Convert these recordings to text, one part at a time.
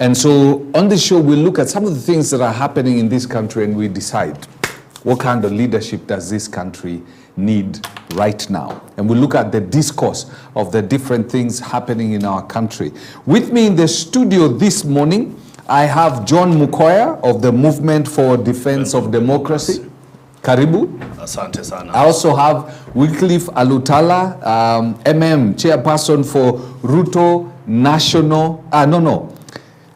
And so on this show, we'll look at some of the things that are happening in this country and we decide what kind of leadership does this country need right now. And we'll look at the discourse of the different things happening in our country. With me in the studio this morning, I have John Mukoya of the Movement for Defense of Democracy. Karibu. Asante sana. I also have Wycliffe Alutala, chairperson for Ruto National,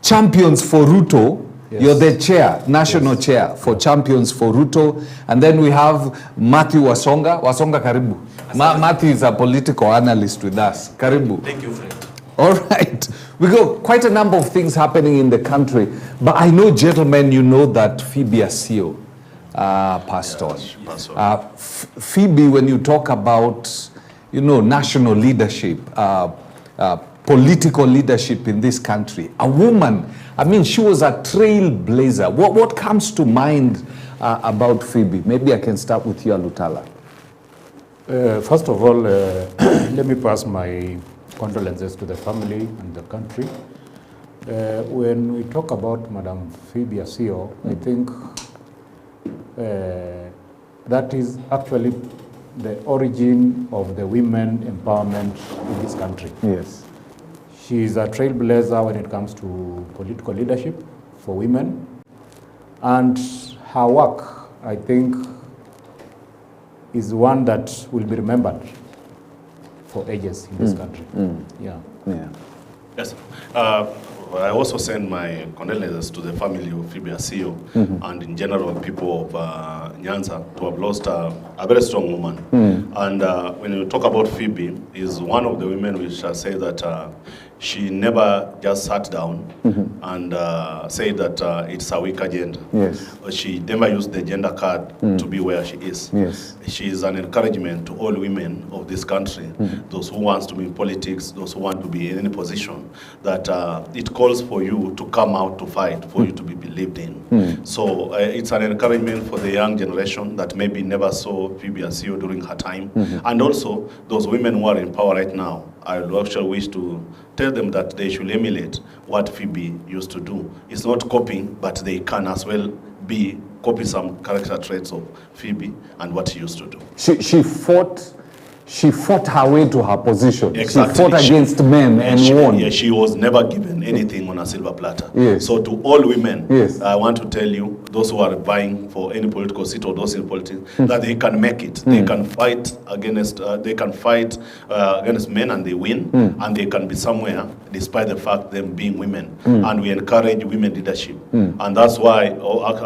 Champions for Ruto. Yes. You're the chair, national chair for Champions for Ruto. And then we have Matthew Wasonga. Wasonga, karibu. Matthew is a political analyst with us. Karibu. Thank you, Fred. All right. We got quite a number of things happening in the country. But I know, gentlemen, you know that I.E.B.C passed on. Phoebe, when you talk about, national leadership, political leadership in this country, a woman, she was a trailblazer. What comes to mind about Phoebe? Maybe I can start with you, Alutala. First of all, let me pass my condolences to the family and the country. When we talk about Madam I.E.B.C, I think that is actually the origin of the women empowerment in this country. Yes. She is a trailblazer when it comes to political leadership for women. And her work, I think, is one that will be remembered for ages in this country. Yeah. Yes. I also send my condolences to the family of I.E.B.C and in general people of Nyanza to have lost a very strong woman. And when you talk about Phoebe, is one of the women which I say that she never just sat down and said that it's a weak agenda. Yes. She never used the gender card to be where she is. Yes. She is an encouragement to all women of this country, those who want to be in politics, those who want to be in any position, that it calls for you to come out to fight, for you to be believed in. So it's an encouragement for the young generation that maybe never saw I.E.B.C during her time. And also those women who are in power right now, I would actually wish to tell them that they should emulate what Phoebe used to do. It's not copying, but they can as well copy some character traits of Phoebe and what she used to do. She fought her way to her position. Exactly. She fought against men and won. Yeah, she was never given anything on a silver platter. Yes. So to all women, yes, I want to tell you, those who are vying for any political seat or those in politics, that they can make it. They can fight against against men and they win, and they can be somewhere despite the fact them being women. And we encourage women leadership. And that's why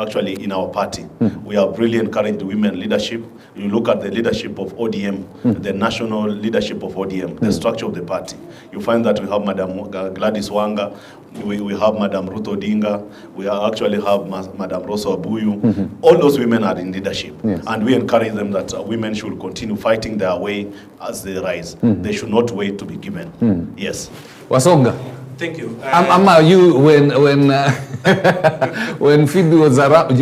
actually in our party, we have really encouraged women leadership. You look at the leadership of ODM, the national leadership of ODM, the structure of the party. You find that we have Madam Gladys Wanga, we have Madam Ruth Odinga, we actually have Madam Rosa Abuyu. All those women are in leadership. Yes. And we encourage them that women should continue fighting their way as they rise. They should not wait to be given. Yes. Wasonga. Thank you. You when Phoebe was around,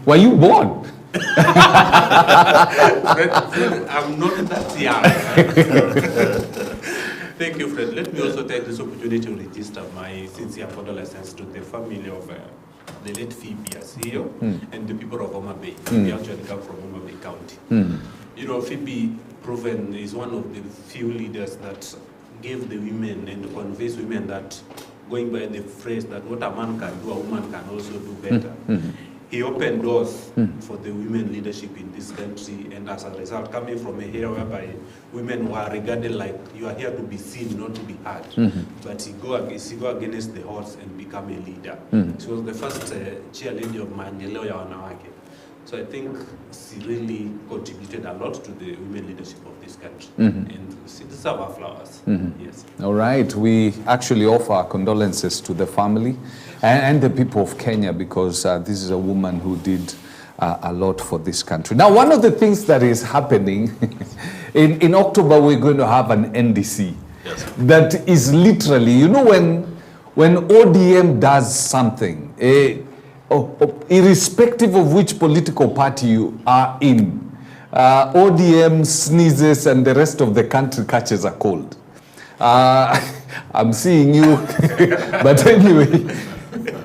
were you born? Fred, I'm not that young. Thank you, Fred. Let me also take this opportunity to register my sincere condolences to the family of the late I.E.B.C and the people of Homa Bay. We actually come from Homa Bay County. I.E.B.C proven is one of the few leaders that gave the women and convinced women that, going by the phrase that what a man can do, a woman can also do better. He opened doors for the women leadership in this country, and as a result, coming from a era whereby women were regarded like you are here to be seen, not to be heard. But he go against the odds and become a leader. She was the first chairlady of Maendeleo ya Wanawake. So I think she really contributed a lot to the women leadership of this country. And she deserves our flowers. Yes. All right. We actually offer our condolences to the family and the people of Kenya, because this is a woman who did a lot for this country. Now, one of the things that is happening, in October, we're going to have an NDC. Yes. That is literally, when ODM does something, irrespective of which political party you are in, ODM sneezes and the rest of the country catches a cold. I'm seeing you. But anyway,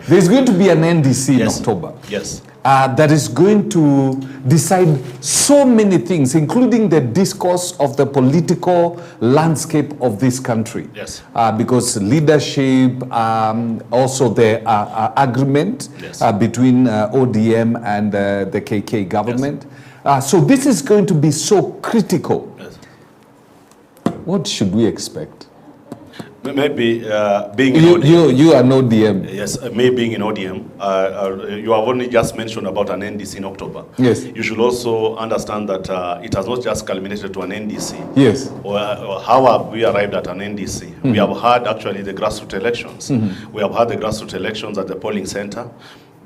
there's going to be an NDC in October. Yes. That is going to decide so many things, including the discourse of the political landscape of this country. Yes. Because leadership, also the agreement between ODM and the KK government. Yes. So this is going to be so critical. Yes. What should we expect? Maybe being in ODM. You are no ODM. Yes, me being in ODM, you have only just mentioned about an NDC in October. Yes. You should also understand that it has not just culminated to an NDC. Yes. Or how have we arrived at an NDC? Mm-hmm. We have had actually the grassroots elections. Mm-hmm. We have had the grassroots elections at the polling center.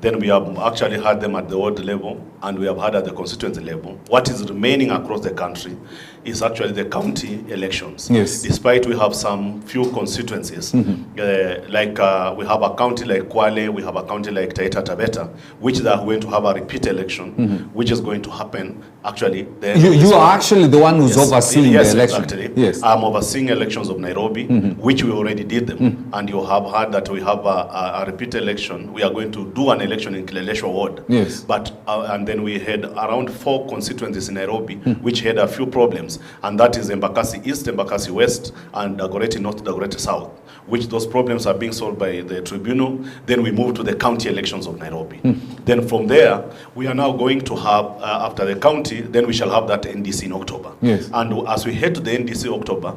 Then we have actually had them at the ward level, and we have had at the constituency level. What is remaining across the country is actually the county elections. Yes. Despite we have some few constituencies, like we have a county like Kwale, we have a county like Taita Taveta, which they are going to have a repeat election, which is going to happen actually. You are actually the one who's overseeing the election. Exactly. Yes. I'm overseeing elections of Nairobi, which we already did them. And you have heard that we have a repeat election. We are going to do an election in Kileleshwa ward. Yes. But and then we had around 4 constituencies in Nairobi, which had a few problems, and that is Embakasi East, Embakasi West, and Dagoretti North, Dagoretti South, which those problems are being solved by the tribunal. Then we move to the county elections of Nairobi. Then from there, we are now going to have, after the county, then we shall have that NDC in October. Yes. And as we head to the NDC October,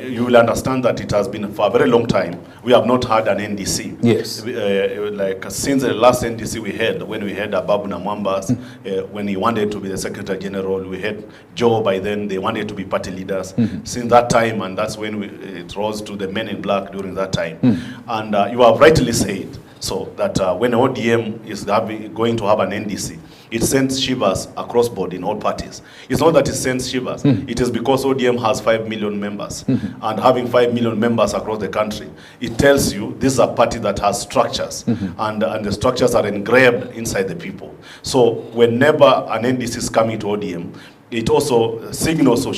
you will understand that it has been for a very long time, we have not had an NDC. Yes. Like since the last NDC we had, when we had Ababu Namwambas, when he wanted to be the Secretary General, we had Joe by then, they wanted to be party leaders. Since that time, and that's when it rose to the men in black during that time. And you have rightly said, so that when ODM is going to have an NDC, it sends shivers across board in all parties. It's not that it sends shivers. It is because ODM has 5 million members. And having 5 million members across the country, it tells you this is a party that has structures. And the structures are engraved inside the people. So whenever an NDC is coming to ODM, it also signals a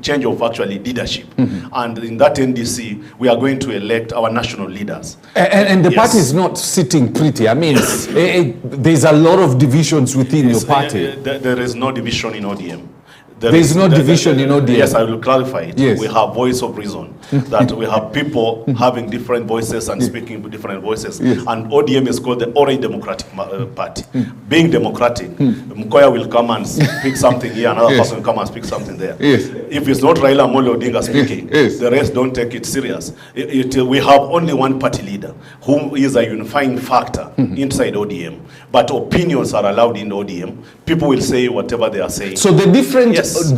change of actually leadership. And in that NDC, we are going to elect our national leaders. And the party is not sitting pretty. I mean, there's a lot of divisions within your party. There is no division in ODM. There is no division in ODM. Yes, I will clarify it. Yes. We have voice of reason. That we have people having different voices and speaking with different voices. Yes. And ODM is called the Orange Democratic Party. Being democratic, Mkoya will come and speak something here, another person will come and speak something there. Yes. If it's not Raila Amolo Odinga speaking, Yes. the rest don't take it serious. We have only one party leader who is a unifying factor inside ODM. But opinions are allowed in ODM. People will say whatever they are saying. So the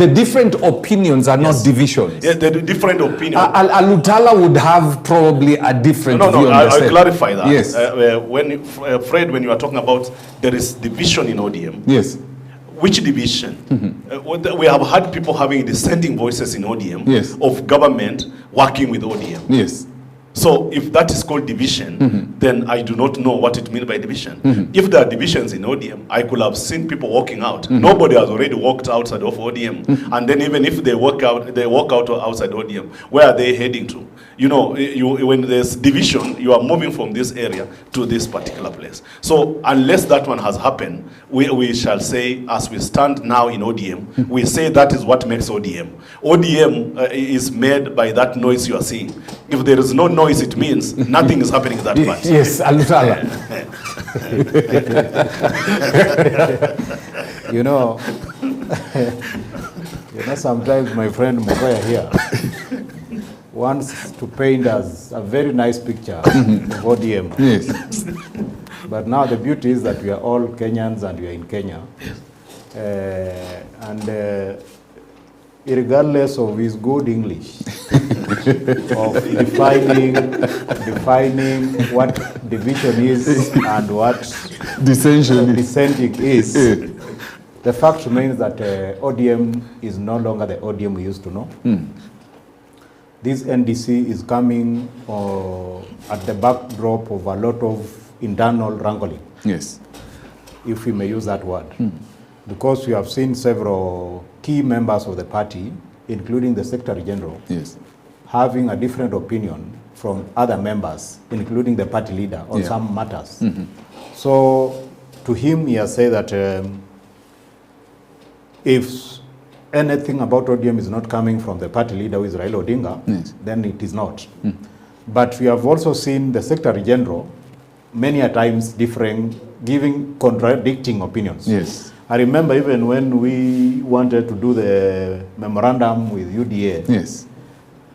different opinions are not divisions. Yeah, the different opinions. Alutala would have probably a different view. No, I'll clarify that. Yes. Fred, when you are talking about there is division in ODM. Yes. Which division? We have had people having dissenting voices in ODM. Yes. Of government working with ODM. Yes. So if that is called division, then I do not know what it means by division. If there are divisions in ODM, I could have seen people walking out. Nobody has already walked outside of ODM. And then even if they walk out outside ODM, where are they heading to? You know, when there's division, you are moving from this area to this particular place. So unless that one has happened, we shall say, as we stand now in ODM, we say that is what makes ODM. ODM is made by that noise you are seeing. If there is no noise, it means nothing is happening in that part. Yes, Alutala. You know, sometimes my friend Mokoya here wants to paint us a very nice picture of ODM. Yes. But now the beauty is that we are all Kenyans and we are in Kenya. Regardless of his good English, of defining what division is and what dissenting is, the fact remains that ODM is no longer the ODM we used to know. This NDC is coming at the backdrop of a lot of internal wrangling. Yes. If we may use that word. Because we have seen several key members of the party, including the Secretary General, yes, having a different opinion from other members, including the party leader, on some matters. So to him, he has said that if anything about ODM is not coming from the party leader, who is Raila Odinga, then it is not. But we have also seen the Secretary General many a times giving contradicting opinions. Yes. I remember even when we wanted to do the memorandum with UDA, Yes.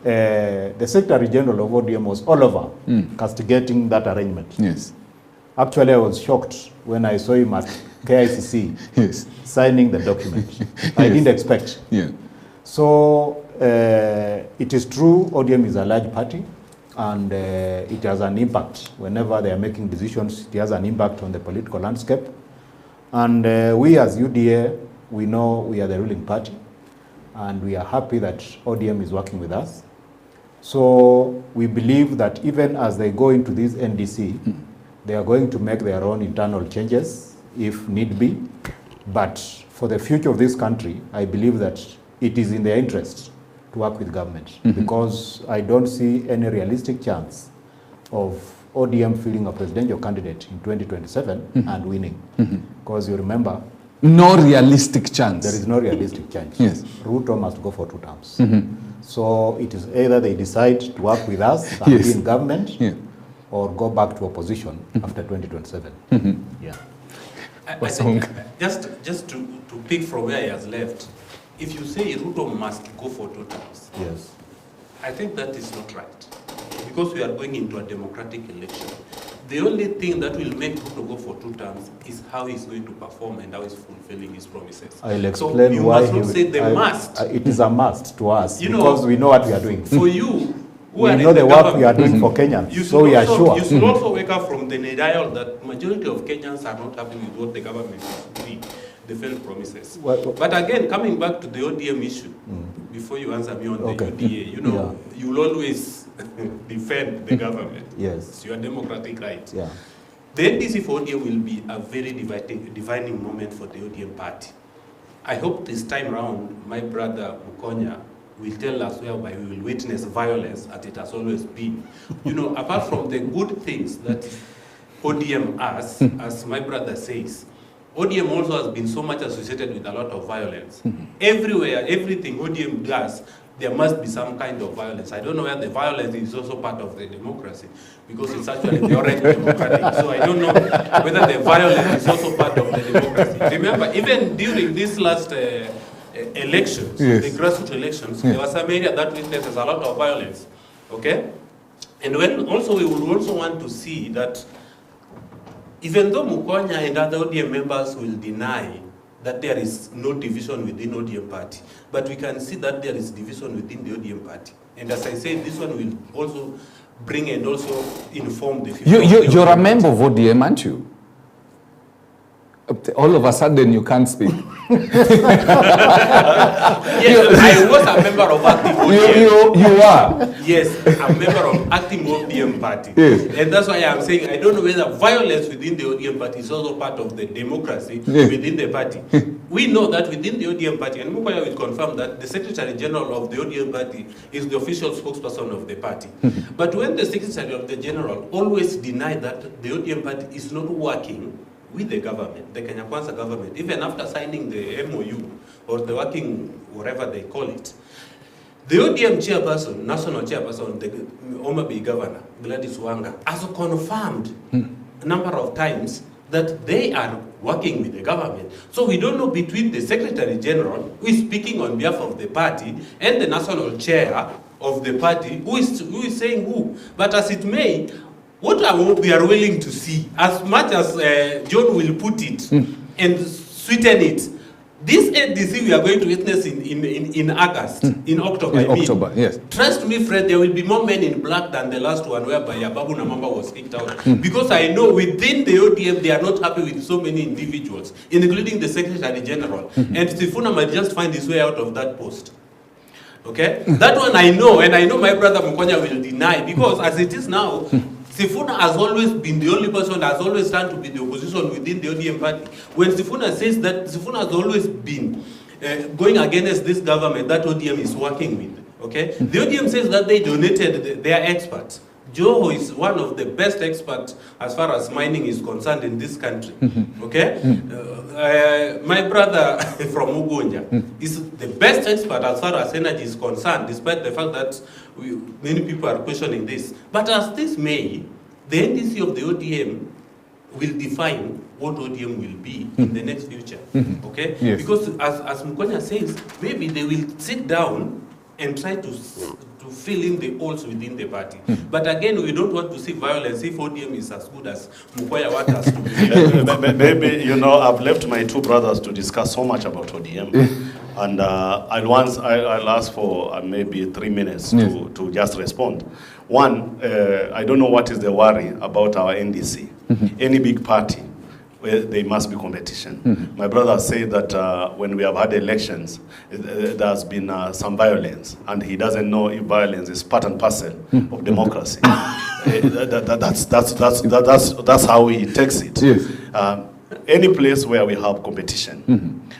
The Secretary General of ODM was all over castigating that arrangement. Yes. Actually, I was shocked when I saw him at KICC Yes. signing the document. I didn't expect. Yeah. So it is true ODM is a large party, and it has an impact. Whenever they are making decisions, it has an impact on the political landscape. And we as UDA, we know we are the ruling party, and we are happy that ODM is working with us. So we believe that even as they go into this NDC, they are going to make their own internal changes if need be. But for the future of this country, I believe that it is in their interest to work with government, because I don't see any realistic chance of ODM filling a presidential candidate in 2027 and winning. Because you remember, No realistic chance. there is no realistic chance. Yes. Ruto must go for 2 terms. So it is either they decide to work with us and Yes. be in government, Yeah. or go back to opposition after 2027. Yeah. I think just to pick from where he has left, if you say Ruto must go for 2 terms, Yes. I think that is not right, because we are going into a democratic election. The only thing that will make Ruto go for 2 terms is how he's going to perform and how he's fulfilling his promises. I'll So explain you why must not say the must. It is a must to us, You know, because we know what we are doing. For you, who We are know in the work government, we are doing for Kenyans, you so we are also, sure. You should also wake up from the denial that majority of Kenyans are not happy with what the government is doing, the failed promises. Well, But again, coming back to the ODM issue, before you answer me on Okay. the UDA, you know, you'll always defend the government. Yes. It's your democratic right. Yeah. The NDC for ODM will be a very defining moment for the ODM party. I hope this time round, my brother Mukonya will tell us whereby we will witness violence as it has always been. You know, apart from the good things that ODM has, as my brother says, ODM also has been so much associated with a lot of violence. Everywhere, everything ODM does, there must be some kind of violence. I don't know where the violence is also part of the democracy, because it's actually the already democratic. So I don't know whether the violence is also part of the democracy. Remember, even during this last elections, Yes. the grassroots elections, there was some area that witnesses a lot of violence. Okay? And when also we would also want to see that even though Mukonya and other ODM members will deny that there is no division within ODM party, but we can see that there is division within the ODM party. And as I said, this one will also bring and also inform the future. You're a member of ODM, aren't you? All of a sudden, you can't speak. Yes, I was a member of active ODM. You are. Yes, I'm a member of active ODM party. Yes. And that's why I'm saying I don't know whether violence within the ODM party is also part of the democracy Yes. within the party. We know that within the ODM party, and Mukoya will confirm that the Secretary General of the ODM party is the official spokesperson of the party. But when the Secretary of the General always denied that the ODM party is not working with the government, the Kenya Kwanza government, even after signing the MOU or the working, whatever they call it, the ODM chairperson, national chairperson, the Homa Bay governor, Gladys Wanga, has confirmed a number of times that they are working with the government. So we don't know between the Secretary General, who is speaking on behalf of the party, and the national chair of the party, who is saying who. But as it may, what we are willing to see, as much as John will put it and sweeten it, this NDC we are going to witness in August, in October. In October, yes. Trust me, Fred, there will be more men in black than the last one whereby Ababu Namamba was kicked out. Because I know within the ODM, they are not happy with so many individuals, including the Secretary General. And Sifuna might just find his way out of that post. Okay? That one I know, and I know my brother Mukonya will deny, because as it is now, Sifuna has always been the only person that has always stand to be the opposition within the ODM party. When Sifuna says that, Sifuna has always been going against this government that ODM is working with. Okay? The ODM says that they donated their experts. Joe is one of the best experts as far as mining is concerned in this country. Okay? My brother from Ugonja is the best expert as far as energy is concerned, despite the fact that many people are questioning this. But as this may, the NDC of the ODM will define what ODM will be in the next future. Okay? Yes. Because as Mukonya says, maybe they will sit down and try to fill in the holes within the party. But again, we don't want to see violence if ODM is as good as Mukoya wants us to be. Maybe, you know, I've left my two brothers to discuss so much about ODM. And I'll ask for maybe 3 minutes to just respond. One, I don't know what is the worry about our NDC. Any big party, there must be competition. My brother said that when we have had elections, there's been some violence, and he doesn't know if violence is part and parcel of democracy. That's how he takes it. Yes. Any place where we have competition,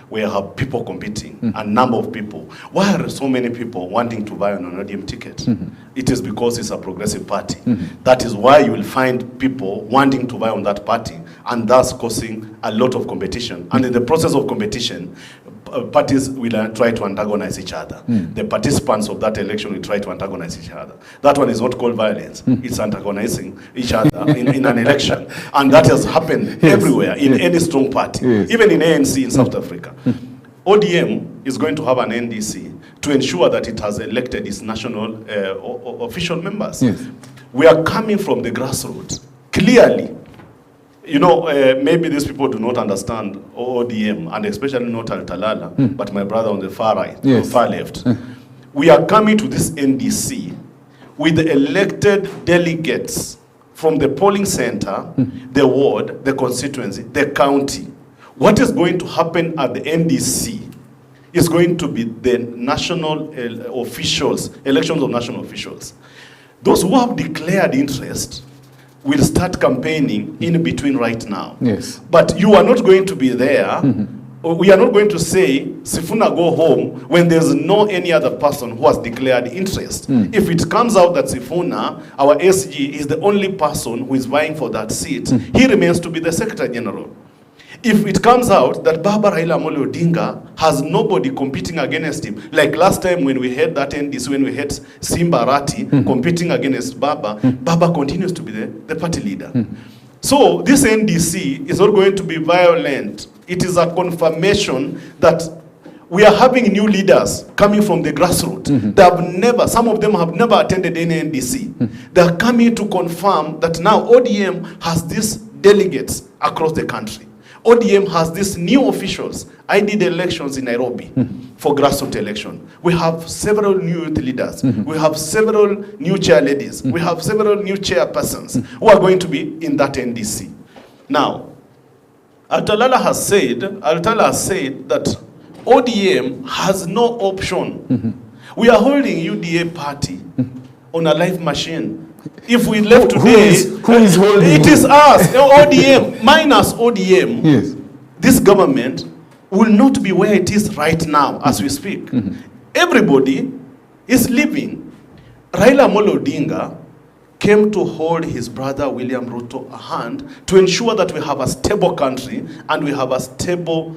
where we have people competing, a number of people, why are so many people wanting to buy an ODM ticket? It is because it's a progressive party. That is why you will find people wanting to buy on that party, and thus causing a lot of competition. And in the process of competition, parties will try to antagonize each other. The participants of that election will try to antagonize each other. That one is not called violence. It's antagonizing each other in an election. And that has happened everywhere, in any strong party, even in ANC in South Africa. ODM is going to have an NDC to ensure that it has elected its national official members. We are coming from the grassroots, clearly. You know, maybe these people do not understand ODM, and especially not Al-Talala, but my brother on the far right, far left. We are coming to this NDC with the elected delegates from the polling center, the ward, the constituency, the county. What is going to happen at the NDC is going to be the national officials, elections of national officials. Those who have declared interest will start campaigning in between right now. Yes. But you are not going to be there. We are not going to say, Sifuna, go home, when there's no any other person who has declared interest. If it comes out that Sifuna, our SG, is the only person who is vying for that seat, he remains to be the Secretary General. If it comes out that Baba Raila Amolo Odinga has nobody competing against him, like last time when we had that NDC, when we had Simba Arati competing against Baba, Baba continues to be the party leader. So this NDC is not going to be violent. It is a confirmation that we are having new leaders coming from the grassroots. They have never, some of them have never attended any NDC. They are coming to confirm that now ODM has these delegates across the country. ODM has these new officials. I did elections in Nairobi for grassroots election. We have several new youth leaders. We have several new chair ladies. We have several new chairpersons who are going to be in that NDC. Now, Al-Talala has said that ODM has no option. We are holding UDA party on a live machine. If we left today, who is holding it is us, ODM, minus ODM. Yes. This government will not be where it is right now as we speak. Everybody is leaving. Raila Amolo Odinga came to hold his brother William Ruto a hand to ensure that we have a stable country and we have a stable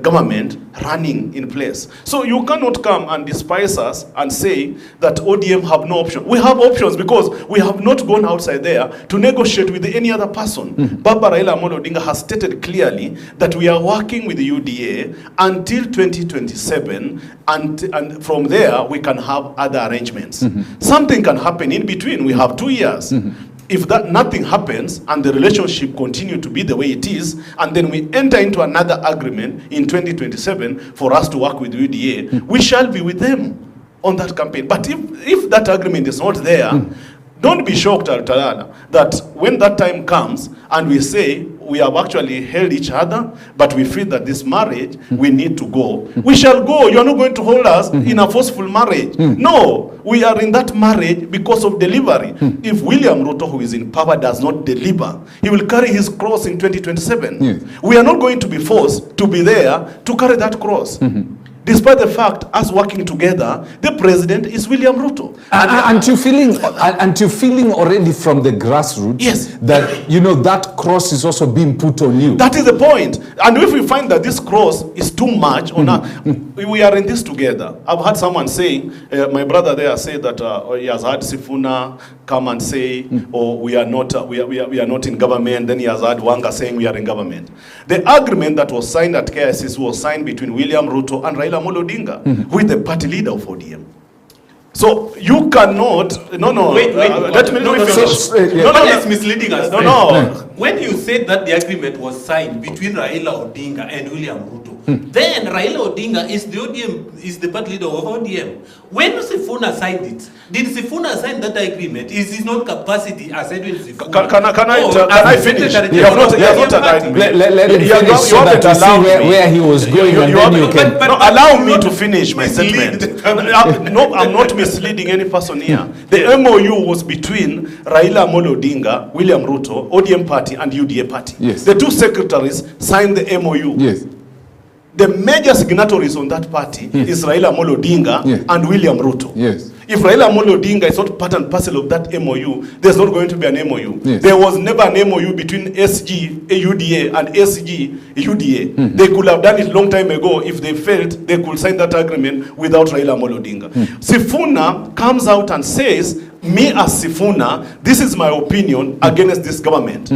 government running in place. So you cannot come and despise us and say that ODM have no option. We have options because we have not gone outside there to negotiate with any other person. Baba Raila Amolo Odinga has stated clearly that we are working with the UDA until 2027, and from there we can have other arrangements. Something can happen in between. We have 2 years. If that nothing happens and the relationship continue to be the way it is, and then we enter into another agreement in 2027 for us to work with UDA, we shall be with them on that campaign. But if that agreement is not there, don't be shocked, Al-Talala, that when that time comes and we say we have actually held each other, but we feel that this marriage, we need to go. We shall go. You are not going to hold us in a forceful marriage. No, we are in that marriage because of delivery. If William Ruto, who is in power, does not deliver, he will carry his cross in 2027. We are not going to be forced to be there to carry that cross. Despite the fact, us working together, the president is William Ruto. Aren't you feeling already from the grassroots? Yes. That, you know, that cross is also being put on you. That is the point. And if we find that this cross is too much on us, we are in this together. I've heard someone saying, my brother there said that he has had Sifuna come and say, oh, we are not in government. Then he has had Wanga saying we are in government. The agreement that was signed at KICC was signed between William Ruto and Raila Amolo Odinga, who is the party leader of ODM. So you cannot. Wait, let me finish. It's misleading us. No. When you said that the agreement was signed between Raila Odinga and William Ruto, then Raila Odinga is the party leader of ODM. When Sifuna signed it, did Sifuna sign that agreement? Is his non capacity as Edwin Sifuna? Can I finish? You have not allowed me. Let him finish so that you see where he was going, and then you can. No, allow me to finish my statement. No, I'm not misleading any person here. The MOU was between Raila Amolo Odinga, William Ruto, ODM party, and UDA party. Yes. The two secretaries signed the MOU. Yes. The major signatories on that party is Raila Amolo Odinga and William Ruto. Yes. If Raila Amolo Odinga is not part and parcel of that MOU, there's not going to be an MOU. Yes. There was never an MOU between SG UDA and SG UDA. They could have done it long time ago. If they felt they could sign that agreement without Raila Amolo Odinga. Sifuna comes out and says, me as Sifuna, this is my opinion against this government.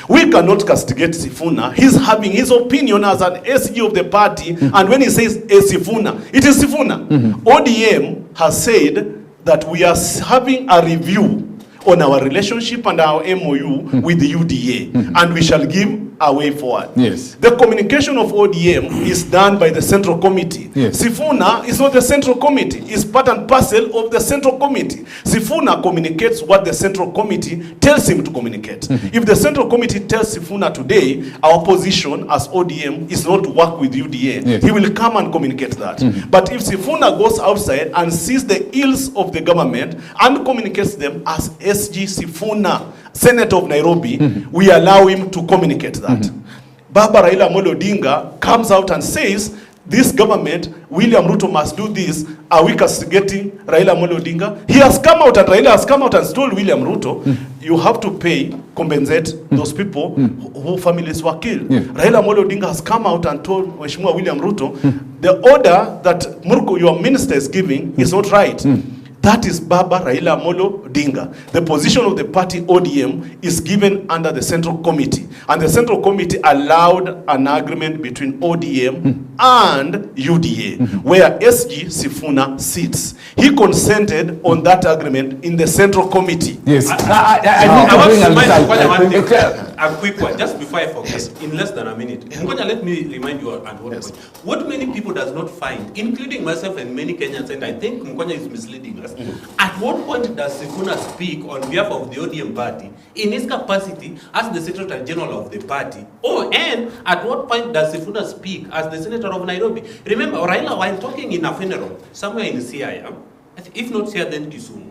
We cannot castigate Sifuna. He's having his opinion as an SG of the party, and when he says Sifuna, it is Sifuna. ODM has said that we are having a review on our relationship and our MOU with the UDA, and we shall give a way forward. Yes. The communication of ODM is done by the Central Committee. Yes. Sifuna is not the Central Committee. It's part and parcel of the Central Committee. Sifuna communicates what the Central Committee tells him to communicate. If the Central Committee tells Sifuna today, our position as ODM is not to work with UDA, yes, he will come and communicate that. But if Sifuna goes outside and sees the ills of the government and communicates them as SG Sifuna, Senator of Nairobi, we allow him to communicate that. Baba Raila Amolo Odinga comes out and says, this government, William Ruto must do this. Are we castigating Raila Amolo Odinga? He has come out, and Raila has come out and told William Ruto, you have to pay, compensate those people who families were killed. Raila Amolo Odinga has come out and told Mheshimiwa William Ruto, the order that Murko, your minister, is giving is not right. That is Baba Raila Amolo Odinga. The position of the party ODM is given under the Central Committee. And the Central Committee allowed an agreement between ODM and UDA, where SG Sifuna sits. He consented on that agreement in the Central Committee. Yes. A quick one, just before I forget, in less than a minute. Ngoja, let me remind you at one point. What many people does not find, including myself and many Kenyans, and I think Mkonya is misleading us, at what point does Sifuna speak on behalf of the ODM party in his capacity as the Secretary General of the party? And at what point does Sifuna speak as the Senator of Nairobi? Remember, Raila, while talking in a funeral, somewhere in Siaya, if not here, then Kisumu,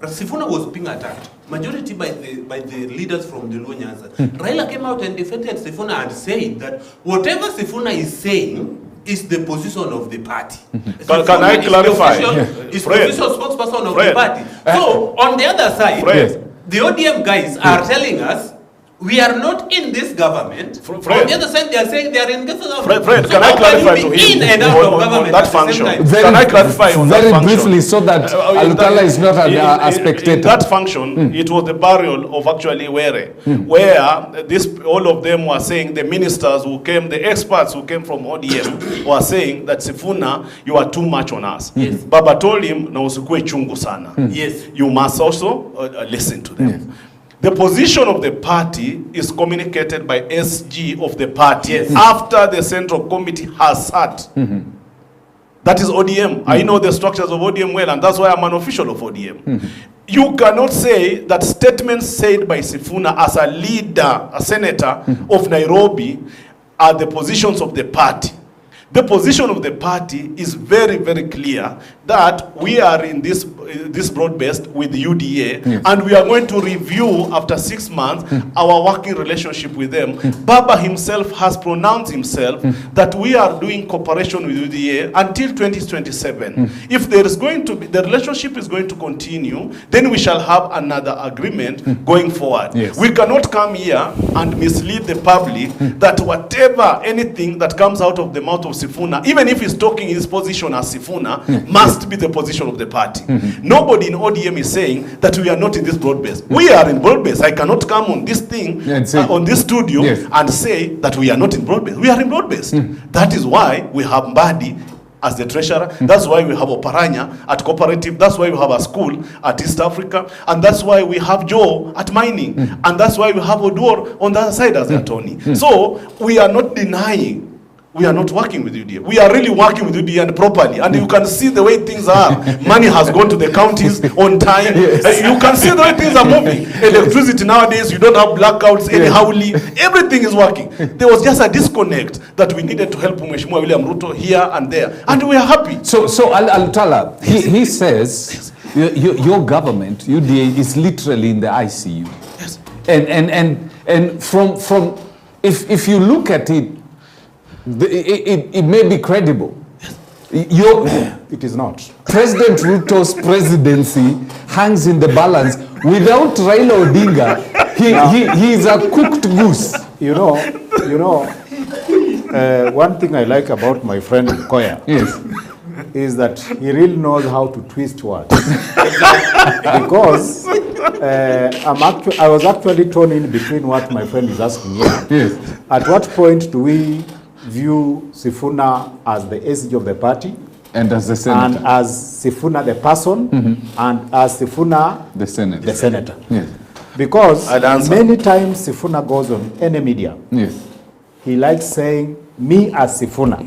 Sifuna was being attacked, majority by the leaders from the Luo Nyanza. Raila came out and defended Sifuna and said that whatever Sifuna is saying is the position of the party. Can I clarify? Is position spokesperson of the party. So on the other side, the ODM guys are telling us we are not in this government. On the other side, they are saying they are in this government. Fred, can I clarify to him in and out of government that function? Can I clarify on that function? Very briefly, so that Alukala is not a spectator. In that function, it was the burial of actually Were, where all of them were saying, the ministers who came, the experts who came from ODM were saying that Sifuna, you are too much on us. Yes. Baba told him, na usikue chungu sana. Yes. You must also listen to them. Yes. The position of the party is communicated by SG of the party after the Central Committee has sat. That is ODM. I know the structures of ODM well, and that's why I'm an official of ODM. You cannot say that statements said by Sifuna as a leader, a senator of Nairobi, are the positions of the party. The position of the party is very, very clear that we are in this broad-based with UDA, Yes. and we are going to review after 6 months our working relationship with them. Baba himself has pronounced himself that we are doing cooperation with UDA until 2027. If there is going to be, the relationship is going to continue, then we shall have another agreement going forward. Yes. We cannot come here and mislead the public that whatever, anything that comes out of the mouth of Sifuna, even if he's talking his position as Sifuna, must be the position of the party. Nobody in ODM is saying that we are not in this broad base. We are in broad base. I cannot come on this thing, And say- on this studio, Yes. and say that we are not in broad base. We are in broad base. That is why we have Mbadi as the treasurer. That's why we have Oparanya at cooperative. That's why we have a school at East Africa. And that's why we have Joe at mining. And that's why we have Oduor on the other side as the attorney. So we are not denying we are not working with UDA. We are really working with UDA and properly. And you can see the way things are. Money has gone to the counties on time. You can see the way things are moving. Electricity nowadays, you don't have blackouts anyhowly. Everything is working. There was just a disconnect that we needed to help Mheshimiwa William Ruto here and there. And we are happy. So Al-Tala, he says your government, UDA, is literally in the ICU. Yes. And from if you look at it, it may be credible. It is not. President Ruto's presidency hangs in the balance. Without Raila Odinga, he is a cooked goose. You know, one thing I like about my friend Koya Yes. is that he really knows how to twist words. Because I was actually torn in between what my friend is asking here. Yes. At what point do we view Sifuna as the SG of the party, And as the senator. and as Sifuna the person, and as Sifuna The senator. the senator? Yes. Because I'll answer. many times Sifuna goes on any media, Yes. he likes saying, me as Sifuna,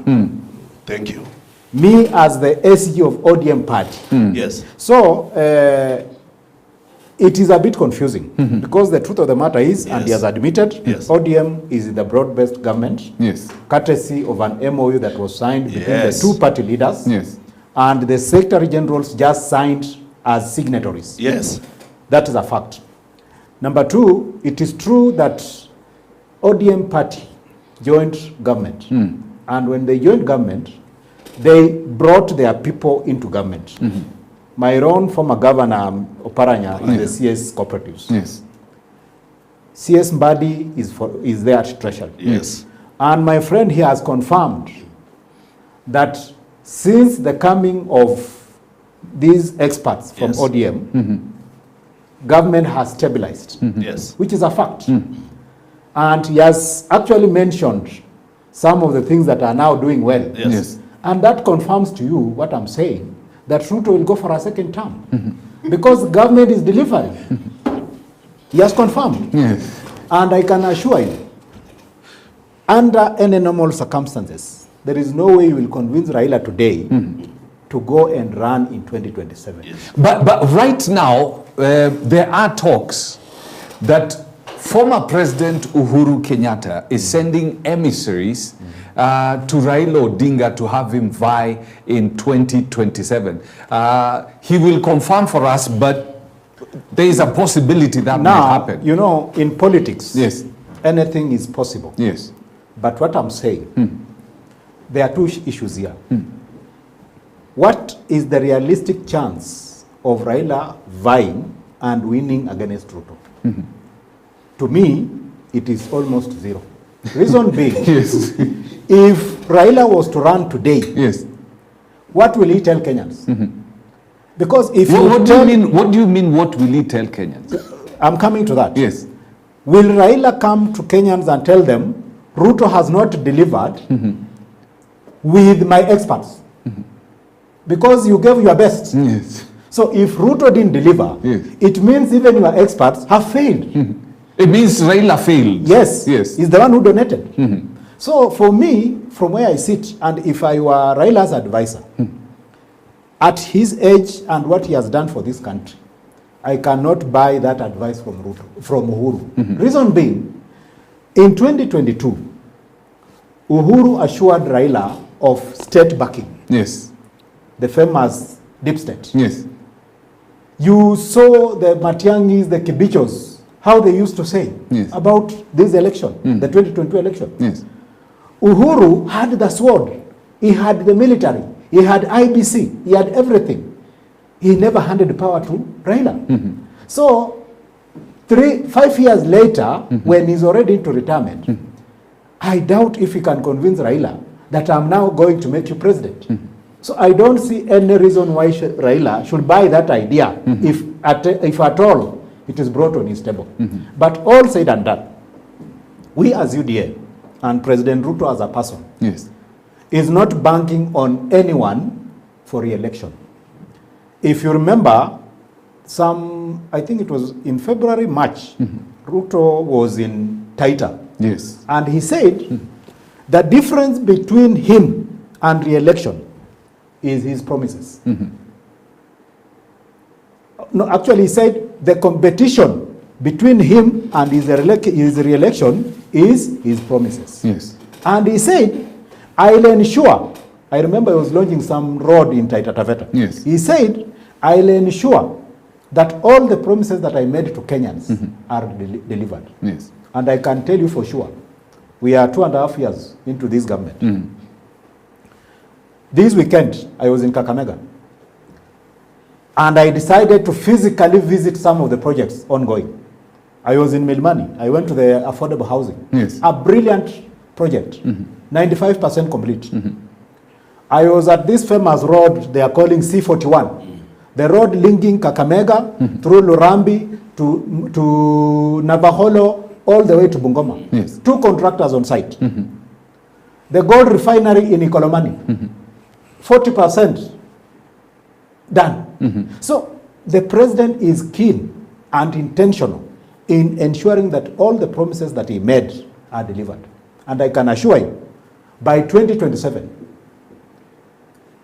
Thank you. me as the SG of ODM party. Yes. So it is a bit confusing, because the truth of the matter is, and he Yes. has admitted, Yes. ODM is in the broad-based government, Yes. courtesy of an MOU that was signed between Yes. the two party leaders, Yes. and the secretary generals just signed as signatories. Yes. That is a fact. Number two, it is true that ODM party joined government, and when they joined government, they brought their people into government. My own former governor, Oparanya, is the CS cooperatives. Yes. CS Mbadi is there at Treasury. Yes. And my friend here has confirmed that since the coming of these experts from Yes. ODM, government has stabilized, Yes. which is a fact. And he has actually mentioned some of the things that are now doing well. Yes. Yes. And that confirms to you what I'm saying, that Ruto will go for a second term. Because the government is delivering. He has confirmed. Yes. And I can assure you, under any normal circumstances, there is no way you will convince Raila today to go and run in 2027. Yes. But right now, there are talks that former President Uhuru Kenyatta is sending emissaries to Raila Odinga to have him vie in 2027. He will confirm for us, but there is a possibility that might Now, happen. you know, in politics, Yes. anything is possible. Yes. But what I'm saying, there are two issues here. What is the realistic chance of Raila vying and winning against Ruto? To me, it is almost zero. Reason being, Yes. if Raila was to run today, Yes. what will he tell Kenyans? Because if What, you what do tell, you mean? What do you mean? What will he tell Kenyans? I'm coming to that. Yes. Will Raila come to Kenyans and tell them, Ruto has not delivered with my experts? Because you gave your best. Yes. So if Ruto didn't deliver, Yes. it means even your experts have failed. It means Raila failed. Yes, Yes. he's the one who donated. So for me, from where I sit, and if I were Raila's advisor, at his age and what he has done for this country, I cannot buy that advice from Uhuru. Reason being, in 2022, Uhuru assured Raila of state backing. Yes. The famous deep state. Yes. You saw the Matiangis, the Kibichos, how they used to say about this election, the 2022 election. Yes. Uhuru had the sword, he had the military, he had I.E.B.C, he had everything. He never handed power to Raila. So, 5 years later, when he's already into retirement, I doubt if he can convince Raila that I'm now going to make you president. So I don't see any reason why Raila should buy that idea if at all it is brought on his table. But all said and done, we as UDA and President Ruto as a person is not banking on anyone for re-election. If you remember, I think it was in February, March, Ruto was in Taita. Yes. And he said the difference between him and re-election is his promises. No, actually he said the competition between him and his re-election is his promises. Yes. And he said, I'll ensure, I remember he was launching some road in Taita Taveta. Yes. He said, I'll ensure that all the promises that I made to Kenyans are delivered. Yes. And I can tell you for sure, we are 2.5 years into this government. This weekend, I was in Kakamega. And I decided to physically visit some of the projects ongoing. I was in Milmani. I went to the affordable housing. Yes. A brilliant project, 95% complete. I was at this famous road they are calling C41. The road linking Kakamega through Lurambi to Navaholo all the way to Bungoma. Yes. 2 contractors on site. The gold refinery in Ikolomani, 40% done. So the president is keen and intentional in ensuring that all the promises that he made are delivered. And I can assure you, by 2027,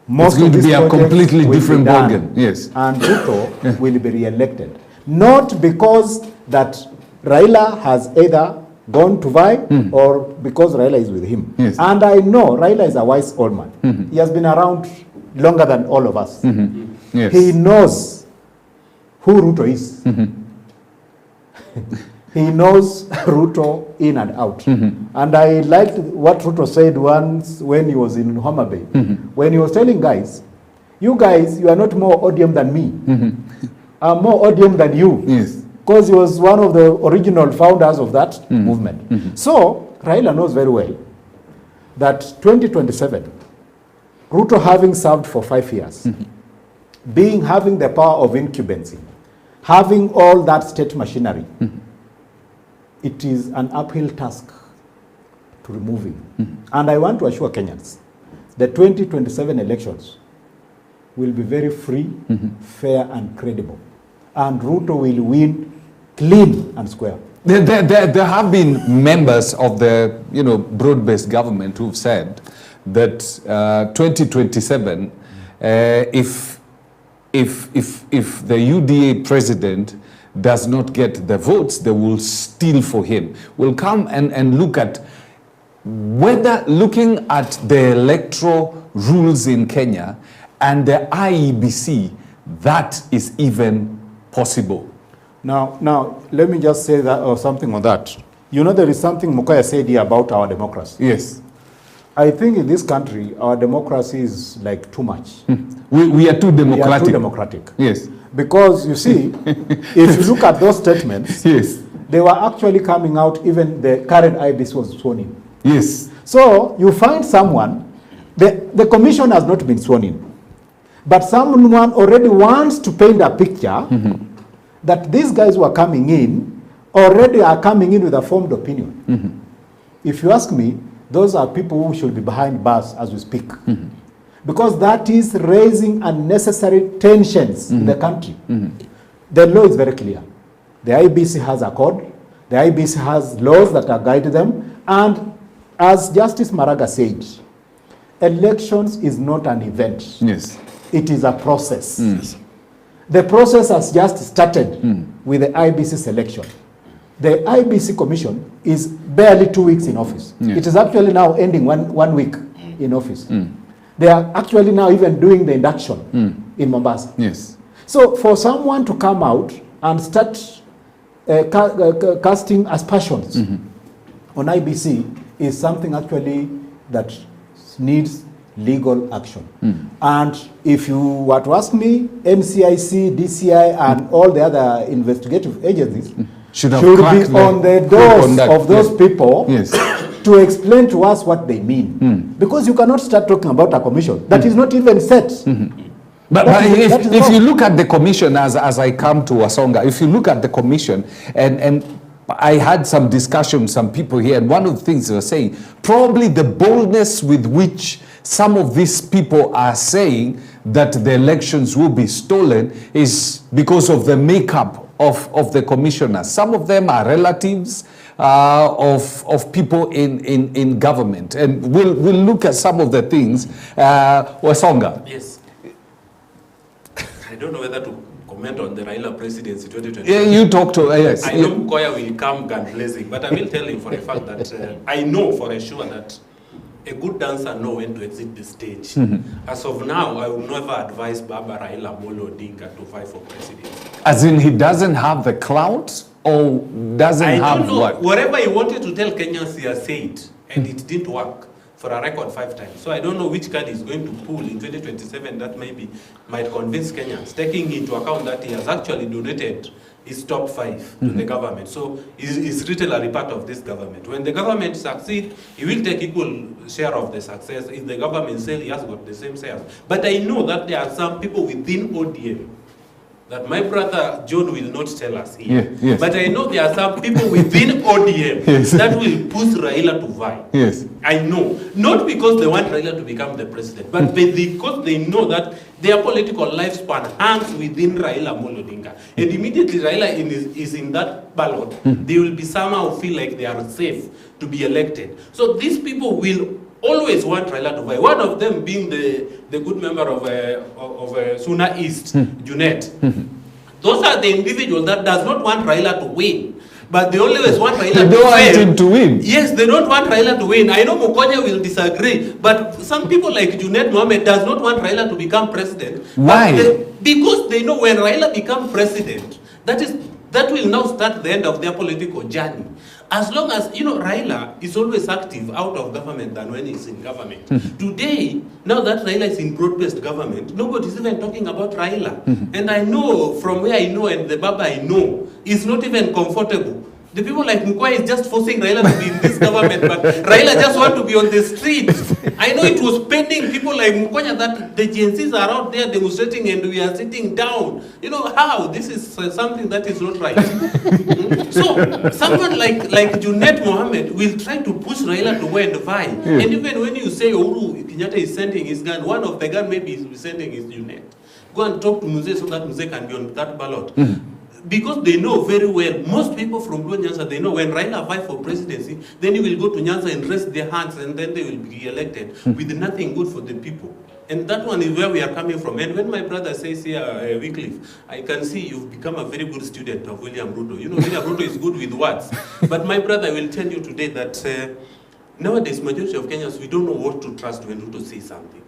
most it's going of to these be a projects completely will different be done, ballgame. Yes. And Ruto will be re-elected. Not because that Raila has either gone to vie or because Raila is with him. Yes. And I know Raila is a wise old man. He has been around longer than all of us. Yes. He knows who Ruto is. He knows Ruto in and out. And I liked what Ruto said once when he was in Homa Bay. When he was telling guys, you are not more odium than me. I'm more odium than you. Yes. Because he was one of the original founders of that movement. So, Raila knows very well that 2027, Ruto having served for 5 years, having the power of incumbency, having all that state machinery, it is an uphill task to remove him. And I want to assure Kenyans, the 2027 elections will be very free, fair and credible. And Ruto will win clean and square. There have been members of the broad-based government who've said that 2027, if the UDA president does not get the votes, they will steal for him. We'll come and look at whether, looking at the electoral rules in Kenya and the I.E.B.C, that is even possible. Now, let me just say that or something on that. You know, there is something Mukaya said here about our democracy. Yes. I think in this country, our democracy is like too much. We are too democratic. We are too democratic. Yes. Because you see, if you look at those statements, yes, they were actually coming out, even the current I.E.B.C was sworn in. Yes. So you find someone, the commission has not been sworn in, but someone already wants to paint a picture that these guys who are coming in already are coming in with a formed opinion. If you ask me, those are people who should be behind bars as we speak. Because that is raising unnecessary tensions in the country. The law is very clear. The I.E.B.C has a code. The I.E.B.C has laws that are guiding them. And as Justice Maraga said, elections is not an event. Yes. It is a process. The process has just started with the I.E.B.C selection. The I.E.B.C commission is barely 2 weeks in office. Yes. It is actually now ending one week in office. They are actually now even doing the induction in Mombasa. Yes. So for someone to come out and start casting aspersions on I.E.B.C is something actually that needs legal action. And if you were to ask me, NCIC, DCI, and all the other investigative agencies should be on the doors of those people to explain to us what they mean. Because you cannot start talking about a commission that is not even set. But if you look at the commission, as I come to Wasonga, if you look at the commission, and I had some discussion with some people here, and one of the things they were saying, probably the boldness with which some of these people are saying that the elections will be stolen is because of the makeup of the commissioners. Some of them are relatives of people in government, and we'll look at some of the things. Wasonga. Yes. I don't know whether to comment on the Raila presidency 2020. Yeah, you talk to yes. I know Mukoya will come gun blazing, but I will tell him for a fact that I know for a sure that a good dancer knows when to exit the stage. As of now, I will never advise Baba Raila Molo Odinga to fight for presidency. As in, he doesn't have the clout, or doesn't have I don't know. what? Whatever he wanted to tell Kenyans, he has said, and it didn't work. For a record 5 times. So I don't know which card he's going to pull in 2027 that might convince Kenyans, taking into account that he has actually donated his top 5 to the government. So he's literally part of this government. When the government succeeds, he will take equal share of the success. If the government fails, he has got the same shares. But I know that there are some people within ODM that my brother John will not tell us here. Yes. But I know there are some people within ODM that will push Raila to vie. Yes. I know. Not because they want Raila to become the president, but because they know that their political lifespan hangs within Raila Amolo Odinga. And immediately Raila is in that ballot, they will be somehow feel like they are safe to be elected. So these people will always want Raila to vie. One of them being the good member of Suna East, Junet. Those are the individuals that does not want Raila to win. But they always want Raila to win. They don't want him to win. Yes, they don't want Raila to win. I know Mukonya will disagree. But some people like Junet Mohammed does not want Raila to become president. Why? Because they know when Raila becomes president, that will now start the end of their political journey. As long as, Raila is always active out of government than when he's in government. Today, now that Raila is in broad-based government, nobody's even talking about Raila. And I know from where I know and the Baba I know is not even comfortable. The people like Mukwai is just forcing Raila to be in this government, but Raila just want to be on the streets. I know it was pending people like Mukwaya that the Gen Zs are out there demonstrating and we are sitting down. You know how? This is something that is not right. So someone like Junet Mohammed will try to push Raila to go and vie. And even when you say Uhuru Kenyatta is sending his gun, one of the gun maybe is sending is Junet. Go and talk to Muse so that Muse can be on that ballot. Because they know very well, most people from Nyanza, they know when Raila vie for presidency, then he will go to Nyanza and rest their hands and then they will be elected with nothing good for the people. And that one is where we are coming from. And when my brother says here, Wycliffe, I can see you've become a very good student of William Ruto. You know, William Ruto is good with words. But my brother will tell you today that nowadays, majority of Kenyans, we don't know what to trust when Ruto says something.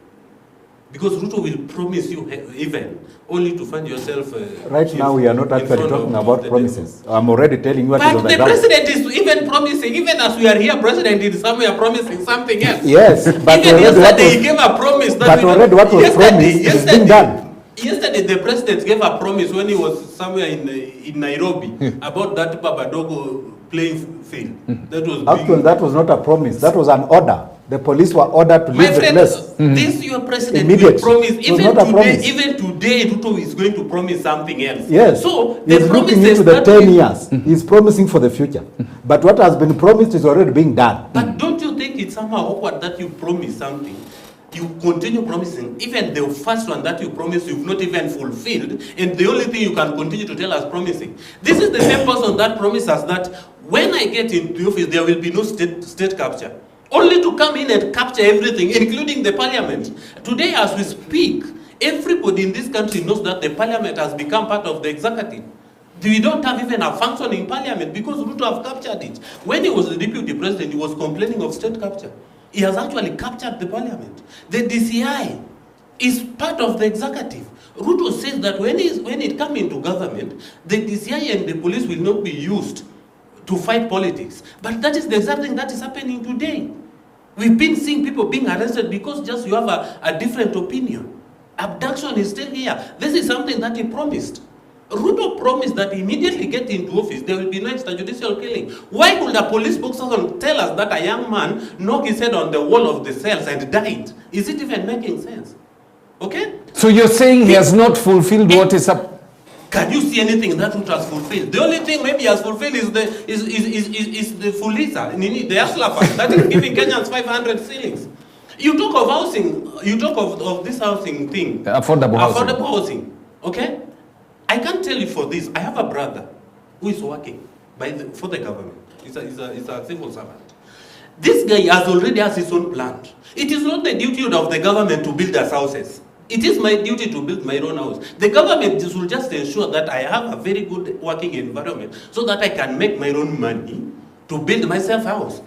Because Ruto will promise you even, only to find yourself... right now, we are not actually talking about promises. I'm already telling you what is on the ground. But the president is even promising, even as we are here, president is somewhere promising something else. Yes, but even yesterday he gave a promise. That but already what was promised is being done. Yesterday the president gave a promise when he was somewhere in Nairobi about that Babadogo playing field. That was not a promise, that was an order. The police were ordered to leave the place. This your president will promise. Even today, Ruto is going to promise something else. Yes. So he's looking into the 10 years. He's promising for the future. But what has been promised is already being done. But don't you think it's somehow awkward that you promise something? You continue promising. Even the first one that you promised, you've not even fulfilled. And the only thing you can continue to tell us promising. This is the same person that promised us that when I get into office, there will be no state capture. Only to come in and capture everything, including the parliament. Today, as we speak, everybody in this country knows that the parliament has become part of the executive. We don't have even a functioning parliament because Ruto have captured it. When he was the deputy president, he was complaining of state capture. He has actually captured the parliament. The DCI is part of the executive. Ruto says that when it comes into government, the DCI and the police will not be used to fight politics. But that is the exact thing that is happening today. We've been seeing people being arrested because just you have a different opinion. Abduction is still here. This is something that he promised. Ruto promised that immediately get into office, there will be no extrajudicial killing. Why would a police spokesperson tell us that a young man knocked his head on the wall of the cells and died? Is it even making sense? Okay? So you're saying he has not fulfilled what is up? Can you see anything that Ruto has fulfilled? The only thing maybe he has fulfilled is the Fuliza, the Aslapa, that is giving Kenyans 500 ceilings. You talk of housing, you talk of this housing thing. Affordable housing. Affordable housing, okay? I can tell you for this, I have a brother who is working for the government. He's a civil servant. This guy already has his own plant. It is not the duty of the government to build us houses. It is my duty to build my own house. The government will just ensure that I have a very good working environment so that I can make my own money to build myself a house.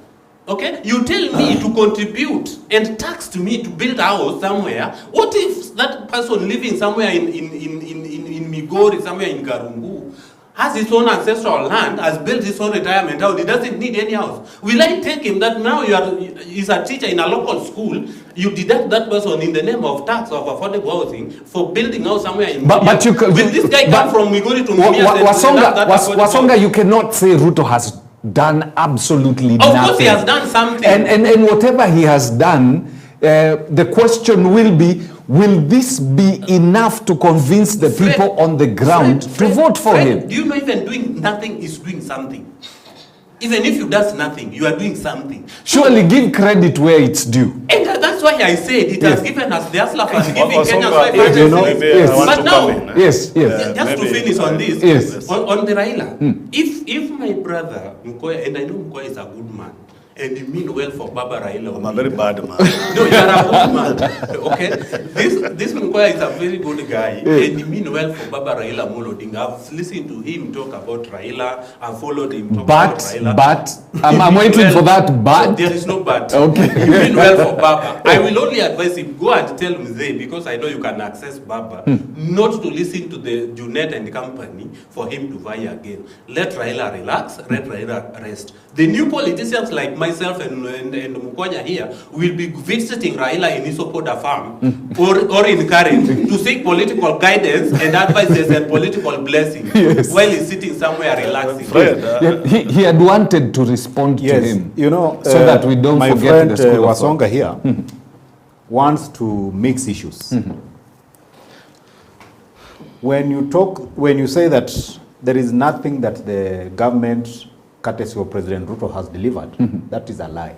Okay? You tell me to contribute and tax to me to build a house somewhere. What if that person living somewhere in Migori, somewhere in Garungu, has his own ancestral land, has built his own retirement house, he doesn't need any house? Will I take him that now he's a teacher in a local school, you deduct that person in the name of tax of affordable housing for building house somewhere in but you can, will this guy come from Migori to Wasonga, you cannot say Ruto has done absolutely nothing. Of course he has done something. And whatever he has done, the question will be, will this be enough to convince the people on the ground to vote for him? Do you know even doing nothing is doing something? Even if you does nothing, you are doing something. Surely give credit where it's due. And that's why I said it has given us the Aslap has given Kenya 500 But now, just to finish on this, yes. on the Raila, if my brother Mkoya, and I know Mkoya is a good man, and you mean well for Baba Raila. I'm a very bad man. No, you are a good man. Okay? This Mkoya is a very good guy, and you mean well for Baba Raila Molo Odinga. I've listened to him talk about Raila, I've followed him talk about Raila. But, I'm waiting for that but. There is no but. Okay. You mean well for Baba. I will only advise him, go and tell Mzee, because I know you can access Baba, not to listen to the Junet and company for him to vie again. Let Raila relax, let Raila rest. The new politicians like myself and Mukonya here will be visiting Raila in Isopoda farm or in Karen to seek political guidance and advices and political blessings while he's sitting somewhere relaxing. Fred, he had wanted to respond to him. You know, so that we don't my forget friend the school of Wasonga here wants to mix issues. When you say that there is nothing that the government, courtesy of President Ruto, has delivered, that is a lie.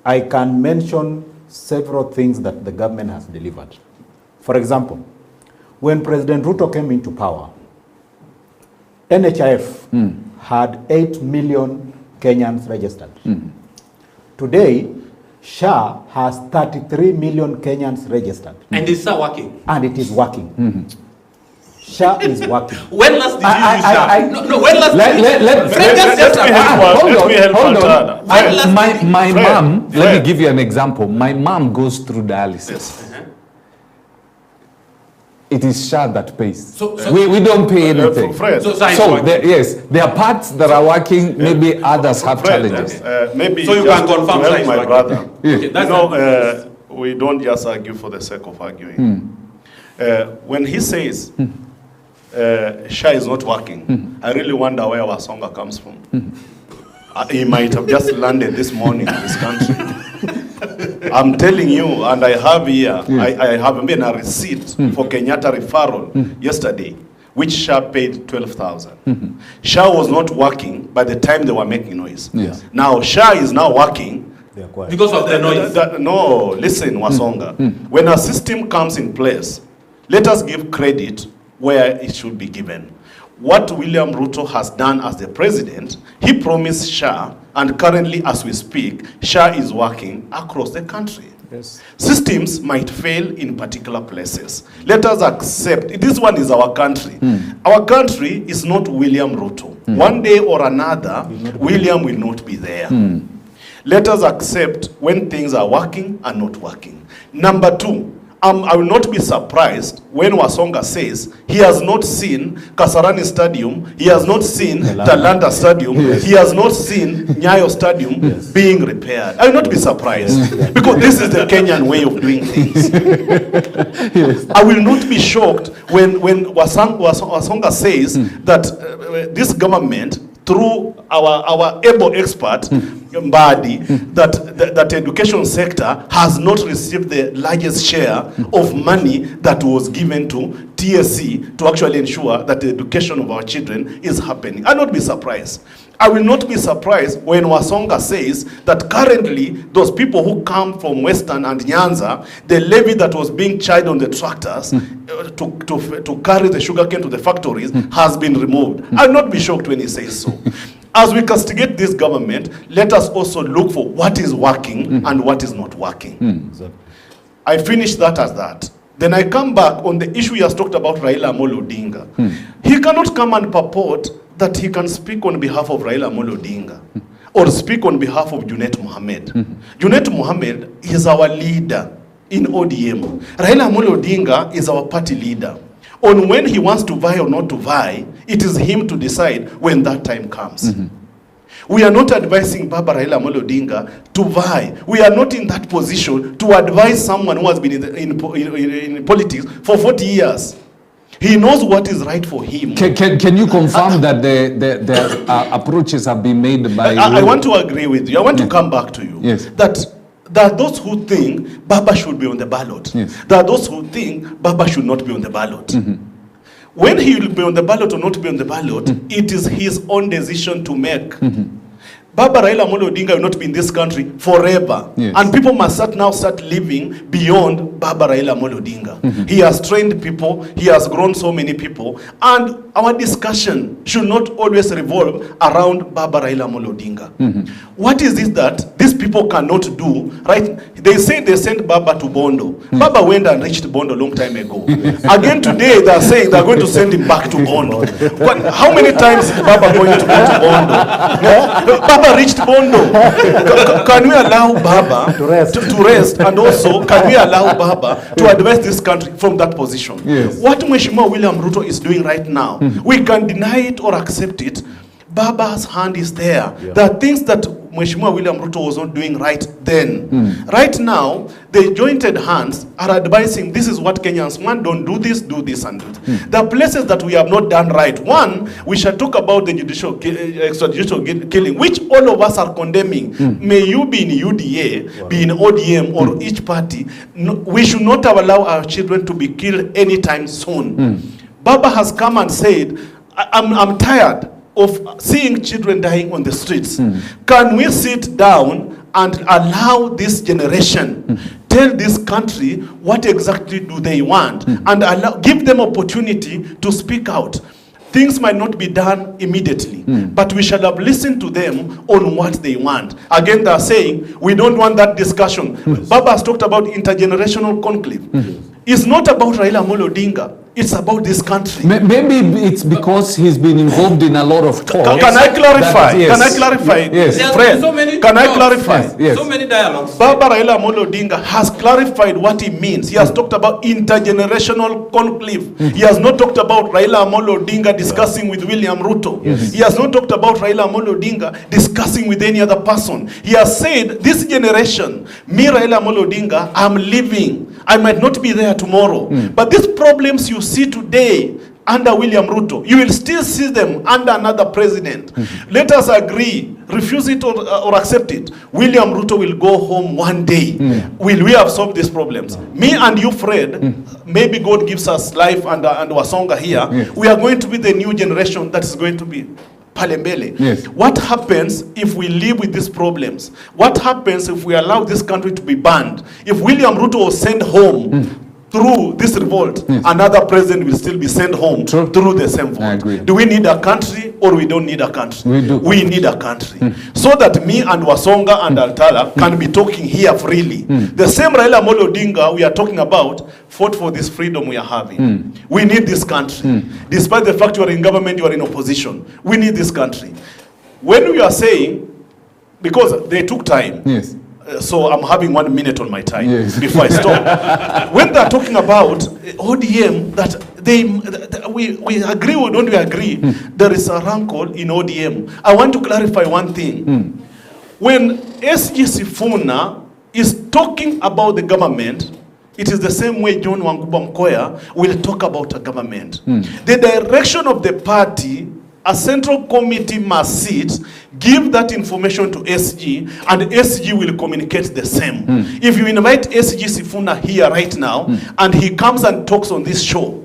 I can mention several things that the government has delivered. For example, when President Ruto came into power, NHIF had 8 million Kenyans registered. Today, SHA has 33 million Kenyans registered. And it's not working. And it is working. SHA is working. When last did you use SHA? No, when last hold on. My mom, let me give you an example. My mom goes through dialysis. It is SHA that pays. So we don't pay anything. There are parts that are working, maybe others have challenges. Maybe so you can confirm to help my brother. Okay, we don't just argue for the sake of arguing. When he says SHA is not working, I really wonder where Wasonga comes from. He might have just landed this morning in this country. I'm telling you, and I have here, I have made a receipt for Kenyatta referral yesterday, which SHA paid 12,000. SHA was not working by the time they were making noise. Now SHA is now working because of the noise. No, listen, Wasonga. When a system comes in place, let us give credit where it should be given. What William Ruto has done as the president, he promised SHA, and currently as we speak, SHA is working across the country. Yes. Systems might fail in particular places. Let us accept, this one is our country. Our country is not William Ruto. One day or another, William will not be there. Let us accept when things are working and not working. Number two, I will not be surprised when Wasonga says he has not seen Kasarani Stadium, he has not seen Talanta Stadium, he has not seen Nyayo Stadium being repaired. I will not be surprised because this is the Kenyan way of doing things. I will not be shocked when Wasonga says that this government, through our able expert, Mbadi, that education sector has not received the largest share of money that was given to TSC to actually ensure that the education of our children is happening. I will not be surprised. I will not be surprised when Wasonga says that currently those people who come from Western and Nyanza, the levy that was being charged on the tractors to carry the sugarcane to the factories has been removed. I will not be shocked when he says so. As we castigate this government, let us also look for what is working and what is not working. I finish that as that. Then I come back on the issue he has talked about, Raila Amolo Odinga. He cannot come and purport that he can speak on behalf of Raila Amolo Odinga or speak on behalf of Junet Mohammed. Junet Mohammed is our leader in ODM. Raila Amolo Odinga is our party leader. On when he wants to vie or not to vie, it is him to decide when that time comes. We are not advising Baba Raila Amolo Odinga to vie. We are not in that position to advise someone who has been in politics for 40 years. He knows what is right for him. Can you confirm that the approaches have been made by... I want to agree with you. I want to come back to you. Yes. That there are those who think Baba should be on the ballot. Yes. There are those who think Baba should not be on the ballot. When he will be on the ballot or not be on the ballot, it is his own decision to make. Baba Raila Amolo Odinga will not be in this country forever. Yes. And people must now start living beyond Baba Raila Amolo Odinga. He has trained people, he has grown so many people, and our discussion should not always revolve around Baba Raila Amolo Odinga. What is it that these people cannot do, right? They say they sent Baba to Bondo. Baba went and reached Bondo a long time ago. Again today they are saying they are going to send him back to Bondo. But how many times is Baba going to go to Bondo? Baba reached Bondo. Can we allow Baba to rest? And also, can we allow Baba to advise this country from that position? Yes. What Mheshimiwa William Ruto is doing right now, we can deny it or accept it. Baba's hand is there. There are things that Mheshimiwa William Ruto was not doing right then. Right now, the jointed hands are advising this is what Kenyans want, don't do this and do this. There are places that we have not done right. One, we shall talk about the extrajudicial killing, which all of us are condemning. May you be in UDA, be in ODM or each party, no, we should not allow our children to be killed anytime soon. Baba has come and said, I'm tired of seeing children dying on the streets. Can we sit down and allow this generation tell this country what exactly do they want and give them opportunity to speak out? Things might not be done immediately, but we shall have listened to them on what they want. Again, they are saying, we don't want that discussion. Baba has talked about intergenerational conclave. It's not about Raila Amolo Odinga. It's about this country. Maybe it's because he's been involved in a lot of talks. Can I clarify? Yes. Can I clarify? Yes. Friend, so many can I talks. clarify? Yes. So many dialogues. Baba Raila Amolo Odinga has clarified what he means. He has talked about intergenerational conclave. He has not talked about Raila Amolo Odinga discussing with William Ruto. He has not talked about Raila Amolo Odinga discussing with any other person. He has said, this generation, me Raila Amolo Odinga, I'm living. I might not be there tomorrow. But these problems you see today under William Ruto, you will still see them under another president. Let us agree, refuse it or accept it. William Ruto will go home one day. Will we have solved these problems? Me and you, Fred, maybe God gives us life and Wasonga here. We are going to be the new generation that is going to be Palembele. Yes. What happens if we live with these problems? What happens if we allow this country to be banned? If William Ruto was sent home, through this revolt, another president will still be sent home through the same vote. I agree. Do we need a country or we don't need a country? We do. We need a country. So that me and Wasonga and Altala can be talking here freely. The same Raila Amolo Odinga we are talking about fought for this freedom we are having. We need this country. Despite the fact you are in government, you are in opposition. We need this country. When we are saying, because they took time, Yes. So I'm having 1 minute on my time Yes. before I stop. When they're talking about ODM, that we agree or don't we agree, there is a rancor in ODM. I want to clarify one thing. When SG Sifuna is talking about the government, it is the same way John Wanguba Mkoya will talk about a government. The direction of the party, a central committee must sit, give that information to SG, and SG will communicate the same. If you invite SG Sifuna here right now, and he comes and talks on this show,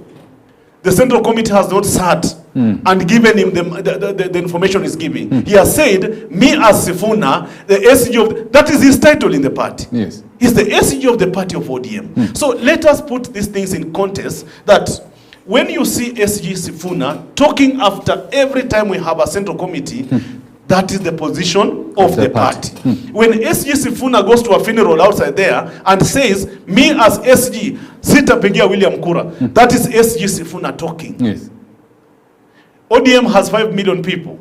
the central committee has not sat and given him the information he's giving. He has said, me as Sifuna, the SG of, that is his title in the party. Yes. He's the SG of the party of ODM. So let us put these things in context, that when you see SG Sifuna talking after every time we have a central committee, that is the position of the party. When SG Sifuna goes to a funeral outside there and says, me as SG, sitapigia William Kura, that is SG Sifuna talking. Yes. ODM has 5 million people.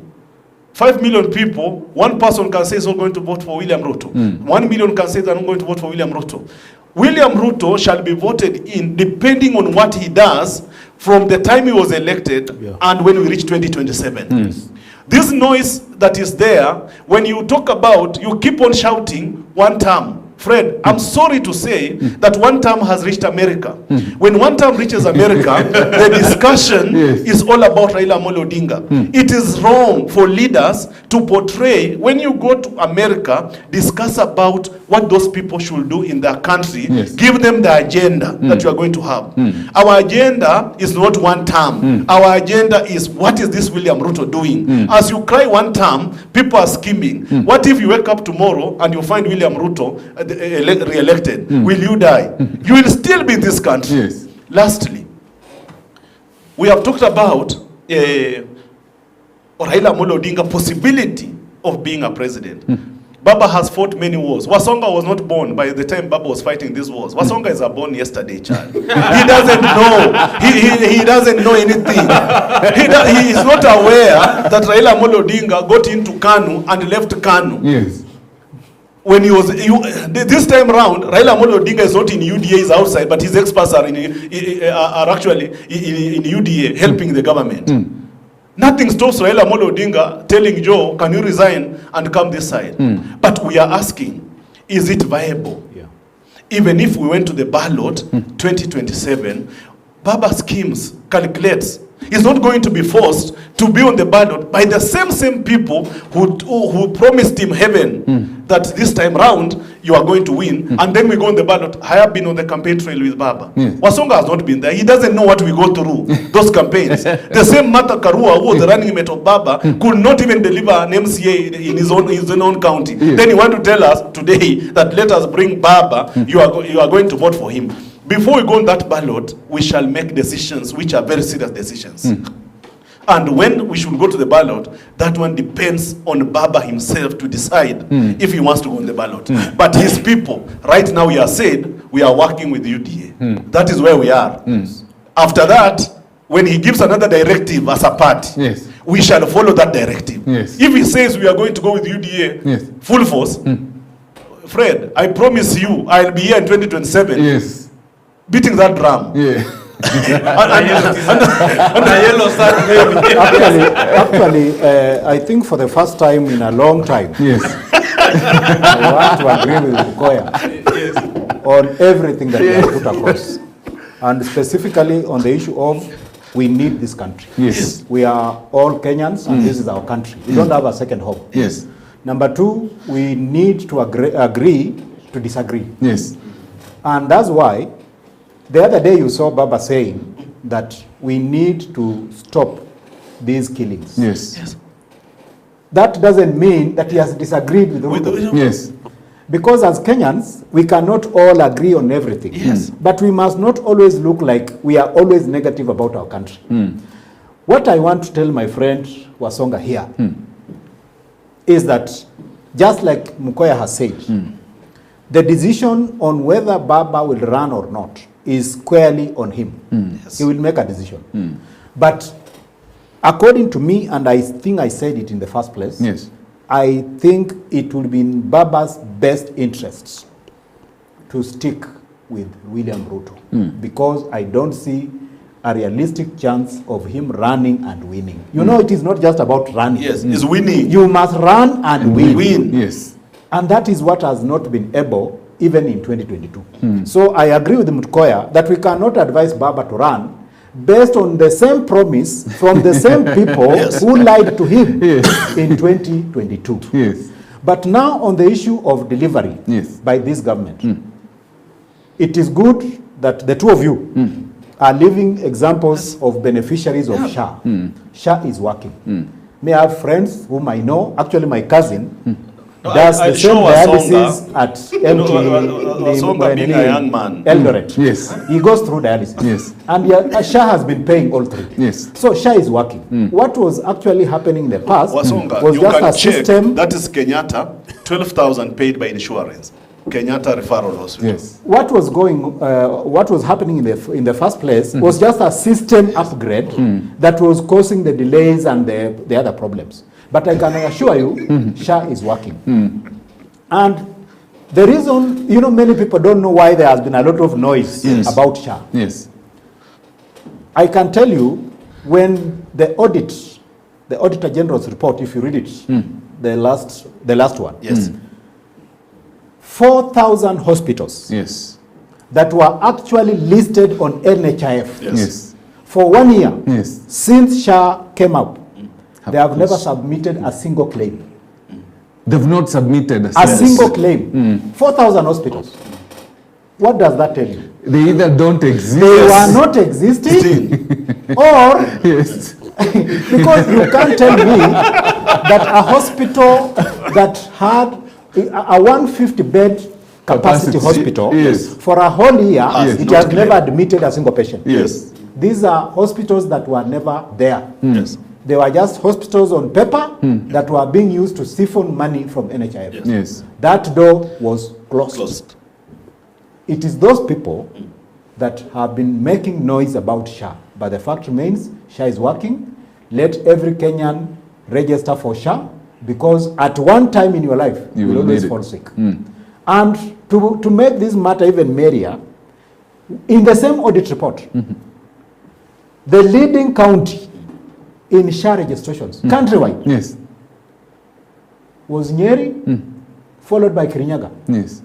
5 million people, one person can say he's not going to vote for William Ruto. 1 million can say they're not going to vote for William Ruto. William Ruto shall be voted in depending on what he does from the time he was elected and when we reach 2027. This noise that is there, when you talk about, you keep on shouting one term. Fred, I'm sorry to say that one term has reached America. When one term reaches America, the discussion is all about Raila Amolo Odinga. It is wrong for leaders to portray, when you go to America, discuss about what those people should do in their country. Give them the agenda that you are going to have. Our agenda is not one term. Our agenda is, what is this William Ruto doing? As you cry one term, people are scheming. What if you wake up tomorrow and you find William Ruto re-elected? Will you die? You will still be in this country. Lastly, we have talked about Raila Amolo Odinga possibility of being a president. Baba has fought many wars. Wasonga was not born by the time Baba was fighting these wars. Wasonga is a born yesterday child. He doesn't know. He doesn't know anything. He is not aware that Raila Amolo Odinga got into KANU and left KANU. When he was, this time around, Raila Amolo Odinga is not in UDA, is outside, but his experts are actually in UDA helping the government. Nothing stops Raila Amolo Odinga telling Joe, can you resign and come this side? But we are asking, is it viable? Even if we went to the ballot 2027, Baba schemes, calculates. He's not going to be forced to be on the ballot by the same people who promised him heaven, that this time round you are going to win, and then we go on the ballot. I have been on the campaign trail with Baba. Wasonga has not been there. He doesn't know what we go through, those campaigns. The same Martha Karua, who was the running mate of Baba, could not even deliver an MCA in his own county. Then you want to tell us today that let us bring Baba, you are going to vote for him. Before we go on that ballot, we shall make decisions which are very serious decisions. And when we should go to the ballot, that one depends on Baba himself to decide if he wants to go on the ballot. But his people, right now we are said, we are working with UDA. That is where we are. After that, when he gives another directive as a party, we shall follow that directive. If he says we are going to go with UDA, full force, Fred, I promise you, I'll be here in 2027. Beating that drum. Actually, I think for the first time in a long time, I want to agree with Mkoya on everything that we have put across, and specifically on the issue of we need this country. We are all Kenyans, and this is our country. We don't have a second home. Number two, we need to agree to disagree. And that's why the other day you saw Baba saying that we need to stop these killings. That doesn't mean that he has disagreed with Ruto. Because as Kenyans, we cannot all agree on everything. Yes. But we must not always look like we are always negative about our country. What I want to tell my friend Wasonga here is that, just like Mukoya has said, the decision on whether Baba will run or not is squarely on him. Yes. He will make a decision. But according to me, and I think I said it in the first place, Yes. I think it will be in Baba's best interests to stick with William Ruto, because I don't see a realistic chance of him running and winning. You know, it is not just about running. Yes, he's winning. You must run and win. Win. Yes. And that is what has not been able even in 2022. So I agree with Mutkoya that we cannot advise Baba to run based on the same promise from the same people who lied to him in 2022. Yes. But now on the issue of delivery by this government, it is good that the two of you are living examples of beneficiaries of SHA. SHA is working. May I have friends whom I know, actually my cousin, does the same dialysis at Songa being a young man. Eldoret. Yes. He goes through dialysis. Yes. And SHA has been paying all three. Yes. So SHA is working. What was actually happening in the past Wasonga, was you just can a check. system. That is Kenyatta, 12,000 paid by insurance. Kenyatta Referral Hospital. Yes. What was happening in the first place was just a system upgrade that was causing the delays and the other problems. But I can assure you, SHA is working. And the reason, you know, many people don't know why there has been a lot of noise about SHA. Yes. I can tell you, when the Auditor General's report, if you read it, the last one, Yes. 4,000 hospitals Yes. that were actually listed on NHIF Yes. for 1 year Yes. since SHA came up, they have never closed. submitted a single claim. They've not submitted A single claim. 4,000 hospitals. What does that tell you? They either don't exist. They were not existing, or Yes. because you can't tell me that a hospital that had a 150-bed capacity Capacity, hospital yes. for a whole year, Yes, it not has claimed. never admitted a single patient. Yes. These are hospitals that were never there. Yes. They were just hospitals on paper that were being used to siphon money from NHIF. Yes. Yes. That door was closed. Closed. It is those people that have been making noise about SHA. But the fact remains, SHA is working. Let every Kenyan register for SHA, because at one time in your life, you will always need it. fall sick. And to make this matter even merrier, in the same audit report, the leading county in SHA registrations, countrywide, Yes. was Nyeri, followed by Kirinyaga. Yes.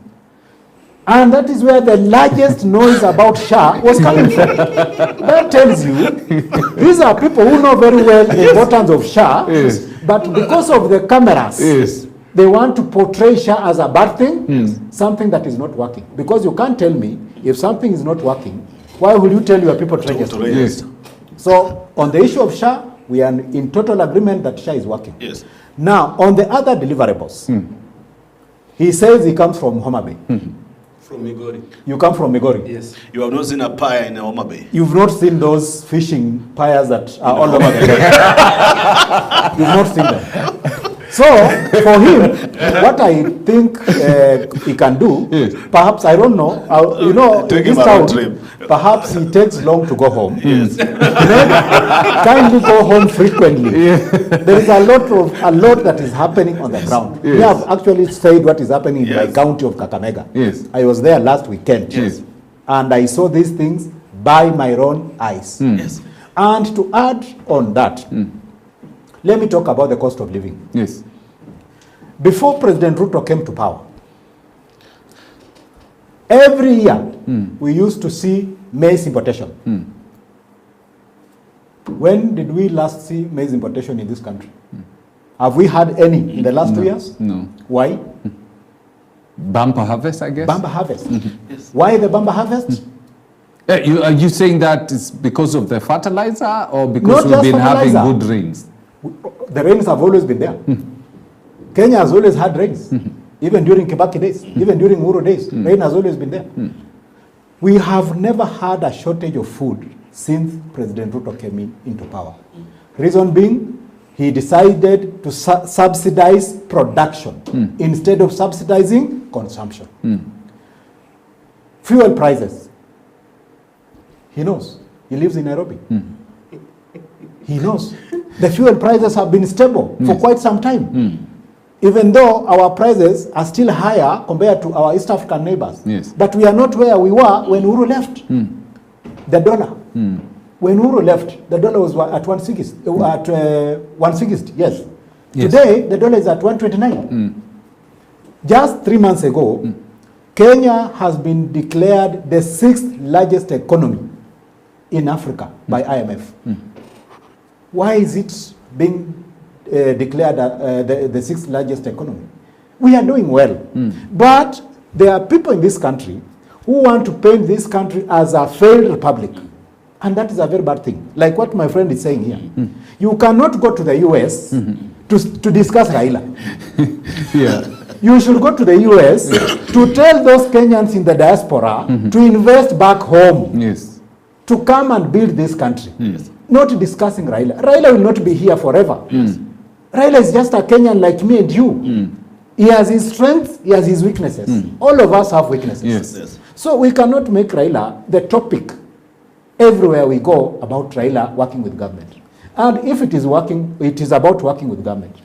And that is where the largest noise about SHA was coming from. That tells you, these are people who know very well the importance of SHA, Yes. but because of the cameras, Yes. they want to portray SHA as a bad thing, something that is not working. Because you can't tell me, if something is not working, why will you tell your people to register? Yes. So, on the issue of SHA, we are in total agreement that SHA is working. Yes. Now, on the other deliverables, he says he comes from Homa Bay. From Migori. You come from Migori. Yes. You have not seen a pie in Homa Bay. You've not seen those fishing piers that are all over the place. You've not seen them. So, for him, what I think he can do, perhaps, I don't know, you know, Take in him this a road town, trip. perhaps he takes long to go home. Yes. Kindly go home frequently. There is a lot that is happening on the ground. We have actually said what is happening in my county of Kakamega. Yes. I was there last weekend. Yes. And I saw these things by my own eyes. Yes. And to add on that, let me talk about the cost of living. Yes. Before President Ruto came to power, every year we used to see maize importation. When did we last see maize importation in this country? Have we had any in the last 2 years? No. Why? Bumper harvest, I guess. Bumper harvest. Yes. Why the bumper harvest? Are you saying that it's because of the fertilizer or because Not we've just been having fertilizer. good rains? The rains have always been there. Kenya has always had rains. even during Kibaki days, even during Uhuru days. Rain has always been there. We have never had a shortage of food since President Ruto came into power. Reason being, he decided to subsidize production instead of subsidizing consumption. Fuel prices. He knows. He lives in Nairobi. He knows. The fuel prices have been stable for quite some time. Even though our prices are still higher compared to our East African neighbors. Yes. But we are not where we were when Uhuru left. The dollar. When Uhuru left, the dollar was at 160. At 160, yes. Today, the dollar is at 129. Just 3 months ago, Kenya has been declared the 6th largest economy in Africa by IMF. Why is it being declared the 6th largest economy? We are doing well. But there are people in this country who want to paint this country as a failed republic. And that is a very bad thing. Like what my friend is saying here. You cannot go to the US to discuss Raila. You should go to the US to tell those Kenyans in the diaspora to invest back home. To come and build this country. Not discussing Raila. Raila will not be here forever. Raila is just a Kenyan like me and you. He has his strengths, he has his weaknesses. All of us have weaknesses. So we cannot make Raila the topic everywhere we go about Raila working with government. And if it is working, it is about working with government.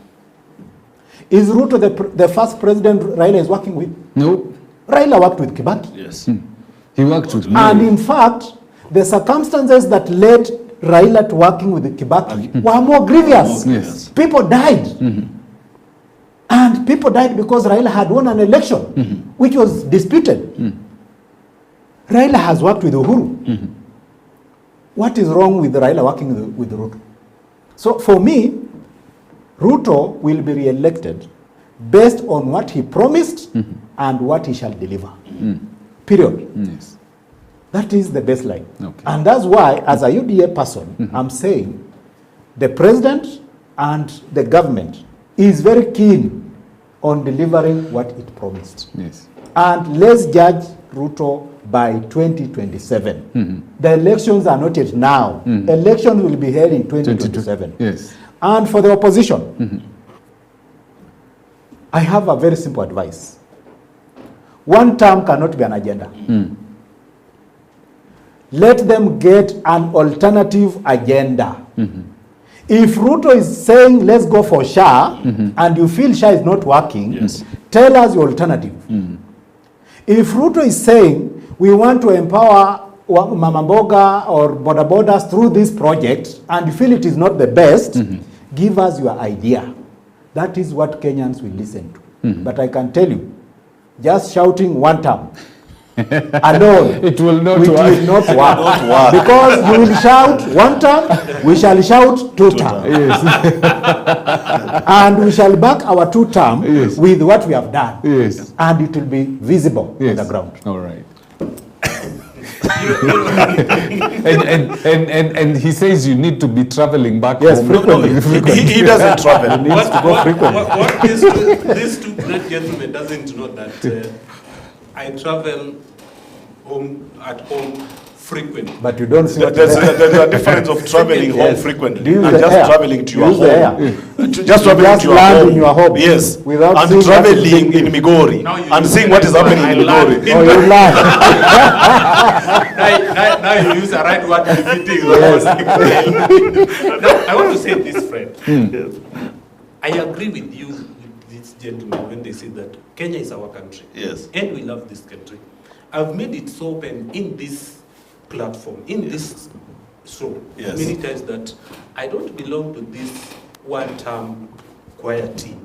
Is Ruto the first president Raila is working with? No. Raila worked with Kibaki. Yes. He worked with me. And in fact, the circumstances that led Raila to working with Kibaki were more grievous. Yes. People died. And people died because Raila had won an election, which was disputed. Raila has worked with Uhuru. What is wrong with Raila working with Ruto? So for me, Ruto will be re-elected based on what he promised and what he shall deliver. Period. Yes. That is the baseline. Okay. And that's why, as a UDA person, I'm saying the president and the government is very keen on delivering what it promised. Yes. And let's judge Ruto by 2027. The elections are not yet now. Elections will be held in 2027. Yes. And for the opposition, I have a very simple advice. One term cannot be an agenda. Let them get an alternative agenda. If Ruto is saying, let's go for SHA, and you feel SHA is not working, tell us your alternative. If Ruto is saying, we want to empower Mama Mboga or Boda Bodas through this project, and you feel it is not the best, give us your idea. That is what Kenyans will listen to. But I can tell you, just shouting one term alone, It will not it work. will not work. Because you will shout one term, we shall shout two terms. And we shall back our two terms with what we have done. Yes. And it will be visible on the ground. All right. and he says you need to be traveling back home. He doesn't travel. He needs to go frequently. What these two great gentlemen doesn't know that I travel at home frequently. But you don't see what There's a difference of traveling home Yes. frequently Do you use and the just air? traveling to Do your you use the home. air? Just traveling Just to your land home. in your home. Yes. Without And seeing what is traveling being- in Migori Now you and use seeing the what is right happening word, in I Migori. land. Oh, you lie. Now you use the right word befitting. Now, I want to say this, friend. I agree with you, with these gentlemen, when they say that Kenya is our country. Yes. And we love this country. I've made it so open in this platform, in this show, Yes. many times that I don't belong to this one-term choir team,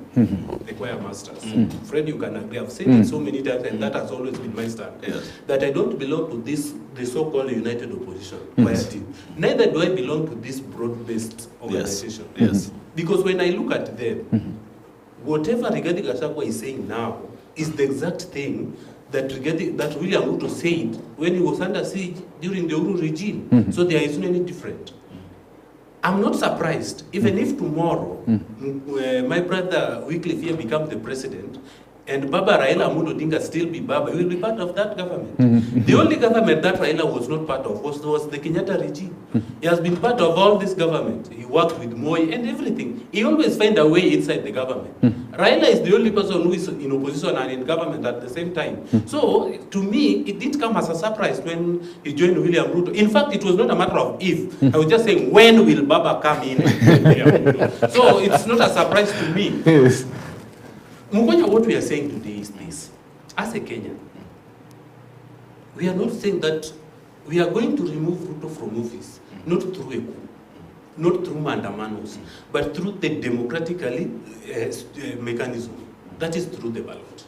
the choir masters. Fred, you can agree. I've said it so many times, and that has always been my stand. Yes. That I don't belong to this, the so-called united opposition choir team. Neither do I belong to this broad-based organization. Yes. Because when I look at them, whatever Rigathi Gachagua is saying now is the exact thing that William Ruto said when he was under siege during the Uhuru regime. So there is no any different. I'm not surprised, even if tomorrow my brother Wycliffe here becomes the president, and Baba Raila Amolo Odinga still be Baba, he will be part of that government. The only government that Raila was not part of was the Kenyatta regime. He has been part of all this government. He worked with Moi and everything. He always find a way inside the government. Raila is the only person who is in opposition and in government at the same time. So, to me, it didn't come as a surprise when he joined William Ruto. In fact, it was not a matter of if. I was just saying, when will Baba come in? So, it's not a surprise to me. Yes. Mukonya, what we are saying today is this. As a Kenyan, we are not saying that we are going to remove Ruto from office, not through a coup, not through mandamanos, but through the democratically mechanism. That is through the ballot.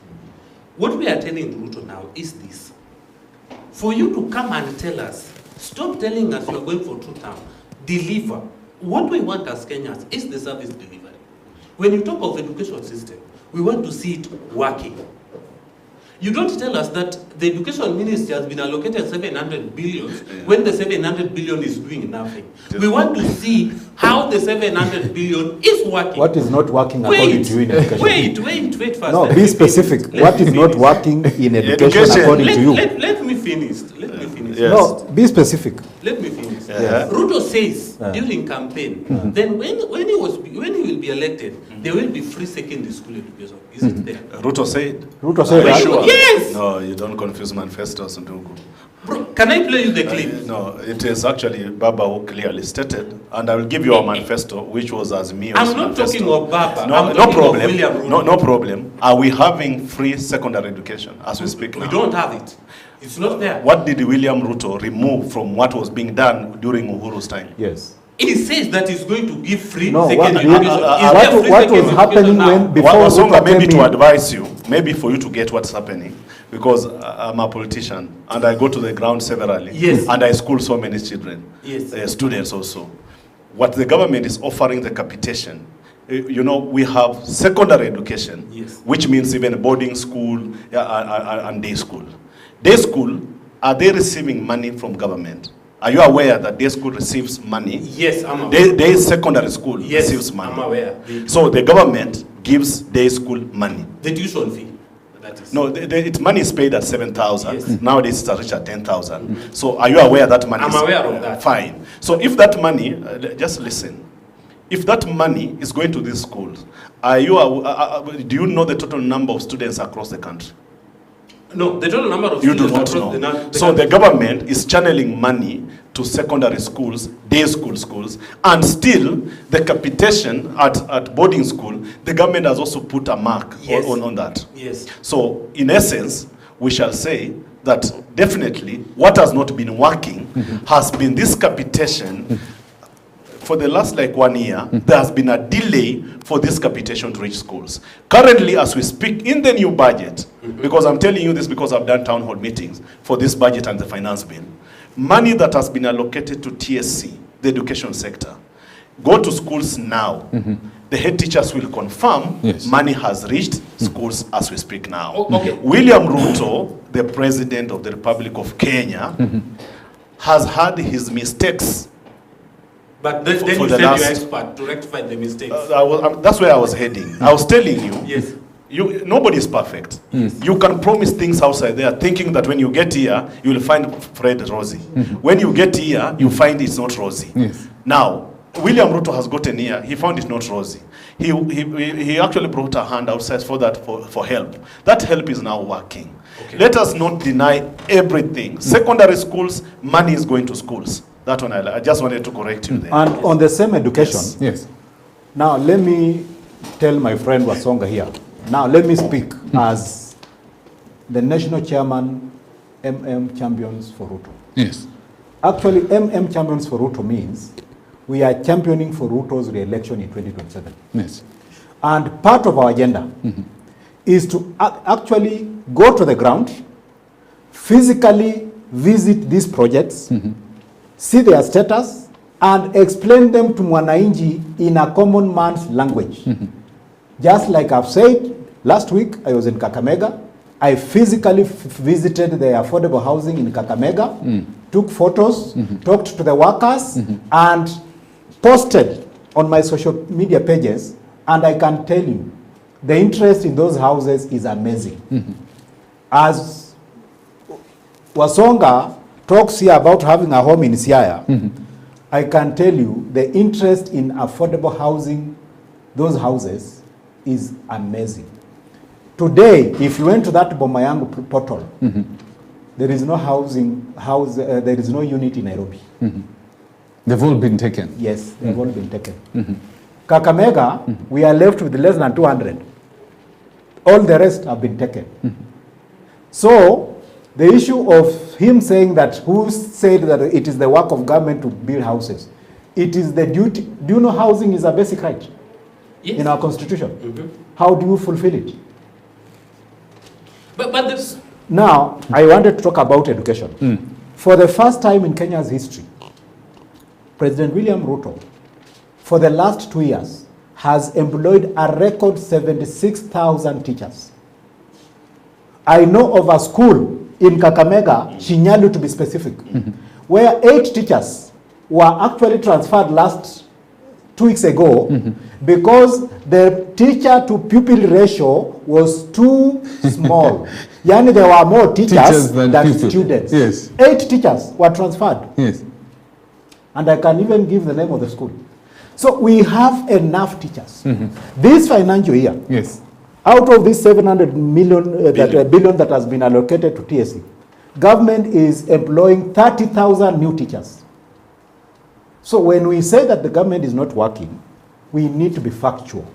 What we are telling Ruto now is this. For you to come and tell us, stop telling us you are going for 2 terms, deliver. What we want as Kenyans is the service delivery. When you talk of education system, we want to see it working. You don't tell us that the education ministry has been allocated 700 billion when the 700 billion is doing nothing. We want to see how the 700 billion is working. What is not working according to you in education? Wait first. No, be specific. What is not working in education according to you? Let me finish. Yes. No, be specific. Let me finish. Yeah. Ruto says during campaign, then when he will be elected, there will be free secondary school education. Is it there? Ruto said. Ruto said Are you that. sure? Yes. No, you don't confuse manifestos and Ndugu. Bro, can I play you the clip? No, it is actually Baba who clearly stated, and I will give you a manifesto, which was as me. I'm not talking of Baba. No, I'm no talking problem. of William Ruto. No problem. Are we having free secondary education as we speak now? We don't have it. It's not there. What did William Ruto remove from what was being done during Uhuru's time? Yes. He says that he's going to give free No, secondary what- education. what was happening when before Wasonga, Ruto maybe came to in? advise you, maybe for you to get what's happening, because I'm a politician and I go to the ground severally. Yes. And I school so many children, Yes. students also. What the government is offering the capitation, you know, we have secondary education, Yes. which means even boarding school and day school. Day school, are they receiving money from government? Are you aware that day school receives money? Yes, I'm aware. Day secondary school Yes, receives money. I'm aware. So the government gives day school money. The tuition fee. That is. No, its money is paid at 7,000. Yes. Nowadays it's reached at 10,000. So are you aware that money? I'm aware of that. Fine. So if that money, just listen. If that money is going to these schools, do you know the total number of students across the country? No, the total number of You do students not across know. the So the government is channeling money to secondary schools, day school schools, and still the capitation at boarding school, the government has also put a mark Yes. on that. Yes. So in essence, we shall say that definitely what has not been working has been this capitation. For the last 1 year, there has been a delay for this capitation to reach schools. Currently, as we speak, in the new budget, because I'm telling you this because I've done town hall meetings for this budget and the finance bill, money that has been allocated to TSC, the education sector, go to schools now. The head teachers will confirm money has reached schools as we speak now. Okay. William Ruto, the President of the Republic of Kenya, has had his mistakes. But then For you the said you're last- expert to rectify the mistakes. That's where I was heading. I was telling you, Yes. nobody is perfect. You can promise things outside there, thinking that when you get here, you will find Fred rosy. When you get here, you find it's not rosy. Yes. Now, William Ruto has gotten here. He found it not rosy. He actually brought a hand outside for help. That help is now working. Okay. Let us not deny everything. Secondary schools, money is going to schools. That one I just wanted to correct you there. And on the same education, Yes. now let me tell my friend Wasonga here. Now let me speak as the national chairman, MM Champions for Ruto. Yes. Actually, MM Champions for Ruto means we are championing for Ruto's re-election in 2027. Yes. And part of our agenda is to actually go to the ground, physically visit these projects, see their status, and explain them to Mwanainji in a common man's language. Just like I've said, last week I was in Kakamega. I physically visited the affordable housing in Kakamega, took photos, talked to the workers, and posted on my social media pages. And I can tell you, the interest in those houses is amazing. As Wasonga talks here about having a home in Siaya, I can tell you the interest in affordable housing, those houses, is amazing. Today, if you went to that Bomayangu portal, there is no there is no unit in Nairobi. They've all been taken. Yes, they've all been taken. Kakamega, we are left with less than 200. All the rest have been taken. So, the issue of him saying that, who said that it is the work of government to build houses? It is the duty. Do you know housing is a basic right? Yes. In our constitution? How do you fulfill it? But this... Now, I wanted to talk about education. For the first time in Kenya's history, President William Ruto, for the last 2 years, has employed a record 76,000 teachers. I know of a school in Kakamega, Shinyalu to be specific, where 8 teachers were actually transferred last 2 weeks ago because the teacher to pupil ratio was too small. Yani there were more teachers than students. Yes. 8 teachers were transferred. Yes. And I can even give the name of the school. So we have enough teachers. This financial year, Yes. out of this 700 million billion that has been allocated to TSC, government is employing 30,000 new teachers. So when we say that the government is not working, we need to be factual.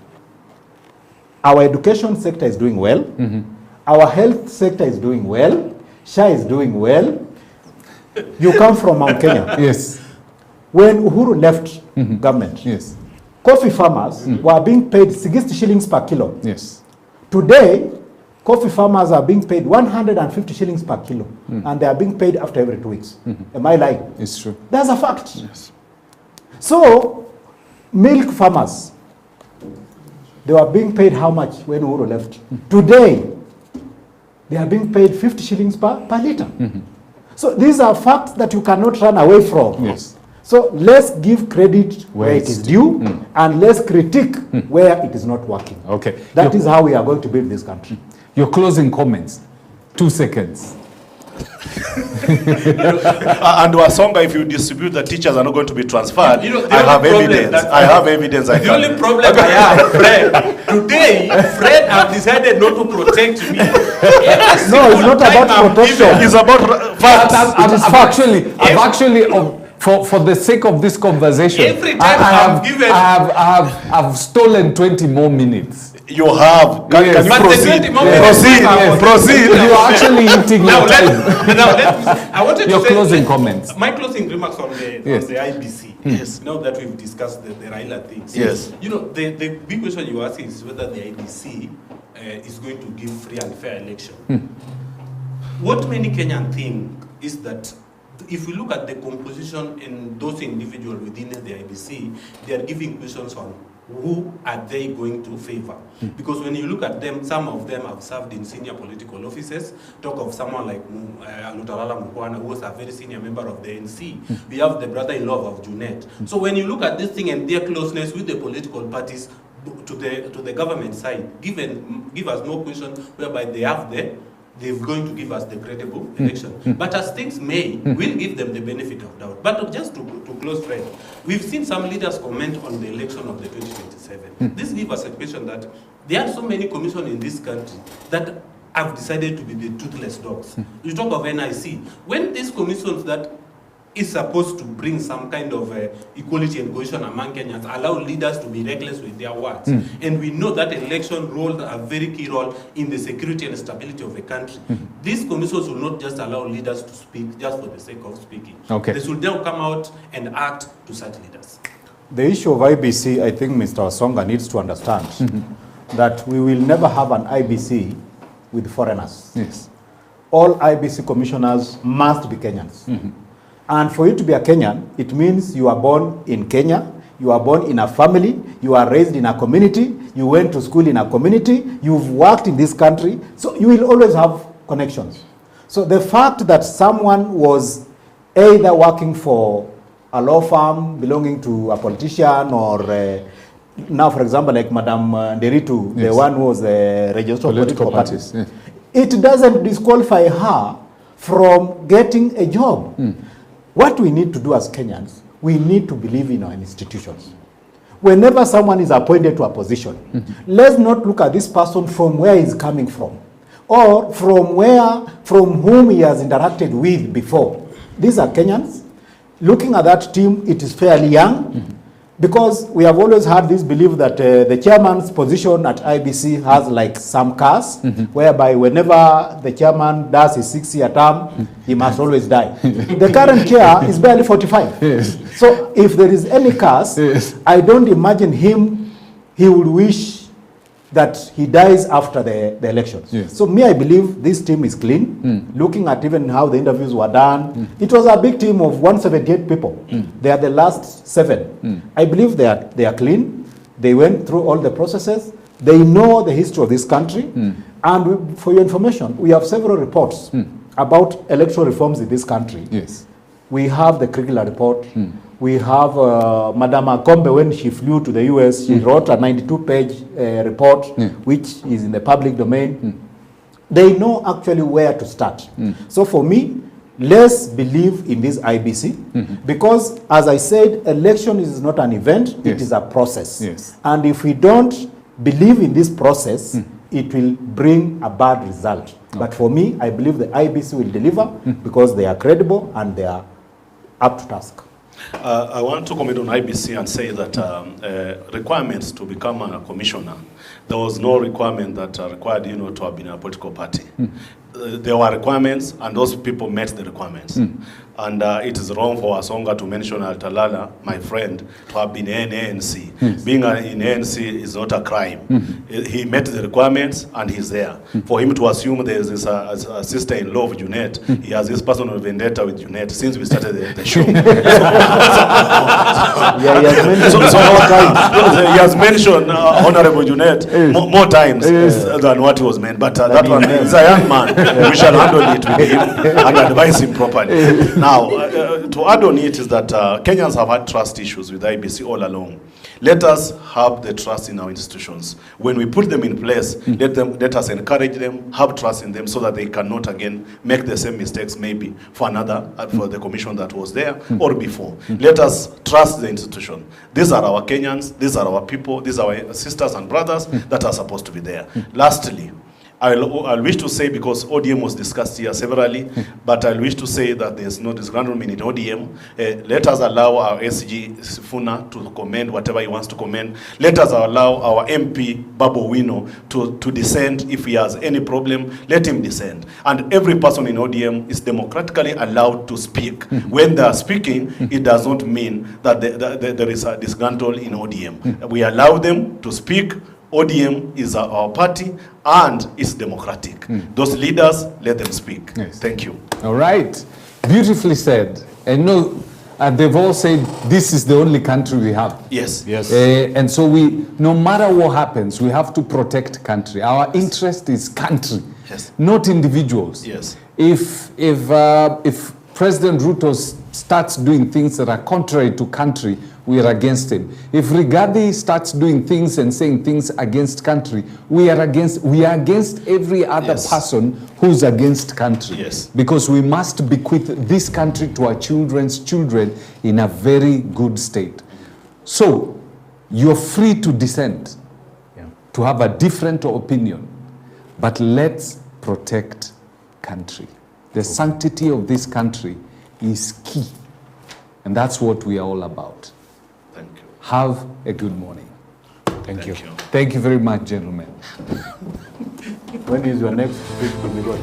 Our education sector is doing well. Our health sector is doing well. SHA is doing well. You come from Mount Kenya. Yes. When Uhuru left government, Yes. coffee farmers were being paid 60 shillings per kilo. Yes. Today, coffee farmers are being paid 150 shillings per kilo, and they are being paid after every 2 weeks. Am I lying? It's true. That's a fact. Yes. So, milk farmers, they were being paid how much when Uhuru left? Today, they are being paid 50 shillings per liter. So these are facts that you cannot run away from. Yes. So let's give credit where it is due, and let's critique where it is not working. Okay. That is how we are going to build this country. Your closing comments. 2 seconds. And Wasonga, if you distribute, the teachers are not going to be transferred. You know, I have evidence. I have evidence. The only problem I have, Fred, today, Fred have decided not to protect me. No, it's not about protection. It's about facts. I've actually, for the sake of this conversation, Every time I've stolen 20 more minutes. You have. Can you But the proceed? 20 more minutes Proceed. are- Proceed. You're actually eating your time. I wanted Your to say closing comments. My closing remarks on the, Yes. on the I.E.B.C. Yes. Now that we've discussed the Raila things. Yes. You know, the big question you ask is whether the I.E.B.C. is going to give free and fair election. What many Kenyans think is that if we look at the composition in those individuals within the I.E.B.C., they are giving questions on who are they going to favor? Because when you look at them, some of them have served in senior political offices. Talk of someone like Lutalala Mukwana, who was a very senior member of the ANC. We have the brother-in-law of Junet. So when you look at this thing and their closeness with the political parties to the government side, give us no question whereby they're going to give us the credible election. But as things may, we'll give them the benefit of doubt. But just to close, Fred, we've seen some leaders comment on the election of the 2027. This gives us a question that there are so many commissions in this country that have decided to be the toothless dogs. You talk of NIC. When these commissions that is supposed to bring some kind of equality and cohesion among Kenyans, allow leaders to be reckless with their words. And we know that election rolled a very key role in the security and stability of the country. These commissions will not just allow leaders to speak just for the sake of speaking. Okay. They should now come out and act to such leaders. The issue of I.E.B.C, I think Mr. Wasonga needs to understand that we will never have an I.E.B.C with foreigners. Yes. All I.E.B.C commissioners must be Kenyans. And for you to be a Kenyan, it means you are born in Kenya, you are born in a family, you are raised in a community, you went to school in a community, you've worked in this country, so you will always have connections. So the fact that someone was either working for a law firm belonging to a politician or now, for example, like Madam Nderitu, Yes. the one who was the registrar of political parties. parties, it doesn't disqualify her from getting a job. What we need to do as Kenyans, we need to believe in our institutions. Whenever someone is appointed to a position, let's not look at this person from where he's coming from, or from whom he has interacted with before. These are Kenyans. Looking at that team, it is fairly young, because we have always had this belief that the chairman's position at I.E.B.C has like some curse, whereby whenever the chairman does his 6-year term, he must always die. The current chair is barely 45. Yes. So if there is any curse, Yes. I don't imagine he would wish that he dies after the elections. Yes. So I believe this team is clean. Looking at even how the interviews were done, it was a big team of 178 people. They are the last 7. I believe they are clean. They went through all the processes. They know the history of this country. And for your information, we have several reports about electoral reforms in this country. Yes. We have the Krigler report. We have Madam Akombe, when she flew to the US, she wrote a 92-page report, which is in the public domain. They know actually where to start. So for me, let's believe in this I.E.B.C, because, as I said, election is not an event, it is a process. Yes. And if we don't believe in this process, it will bring a bad result. But for me, I believe the I.E.B.C will deliver because they are credible and they are up to task. I want to comment on I.E.B.C and say that requirements to become a commissioner, there was no requirement that required to have been a political party. There were requirements, and those people met the requirements. And it is wrong for Asonga to mention Al-Talala, my friend, to have been in ANC. Being in ANC is not a crime. He met the requirements, and he's there. For him to assume there is this sister-in-law of Junet, he has this personal vendetta with Junet since we started the show. He has mentioned Honorable Junet more times than what he was meant. But that one is a young man. We shall handle it with him and advise him properly. Now, to add on it is that Kenyans have had trust issues with I.E.B.C all along. Let us have the trust in our institutions. When we put them in place, let us encourage them, have trust in them, so that they cannot again make the same mistakes maybe for for the commission that was there or before. Let us trust the institution. These are our Kenyans, these are our people, these are our sisters and brothers that are supposed to be there. Lastly, I'll wish to say, because ODM was discussed here severally, but I'll wish to say that there's no disgruntlement in ODM. Let us allow our SG Sifuna to commend whatever he wants to commend. Let us allow our MP, Babu Wino, to dissent. If he has any problem, let him dissent. And every person in ODM is democratically allowed to speak. When they are speaking, it does not mean that there is a disgruntled in ODM. We allow them to speak. ODM is our party and it's democratic. Those leaders, let them speak. Yes. Thank you. All right. Beautifully said. And no, they've all said this is the only country we have. Yes. Yes. And so no matter what happens, we have to protect country. Our interest is country, Yes. not individuals. Yes. If President Ruto starts doing things that are contrary to country, we are against him. If Rigathi starts doing things and saying things against country, we are against every other person who's against country. Yes. Because we must bequeath this country to our children's children in a very good state. So you're free to dissent, to have a different opinion, but let's protect country. The sanctity of this country is key, and that's what we are all about. Thank you. Have a good morning. Thank you. Thank you very much, gentlemen. When is your next trip to Migori?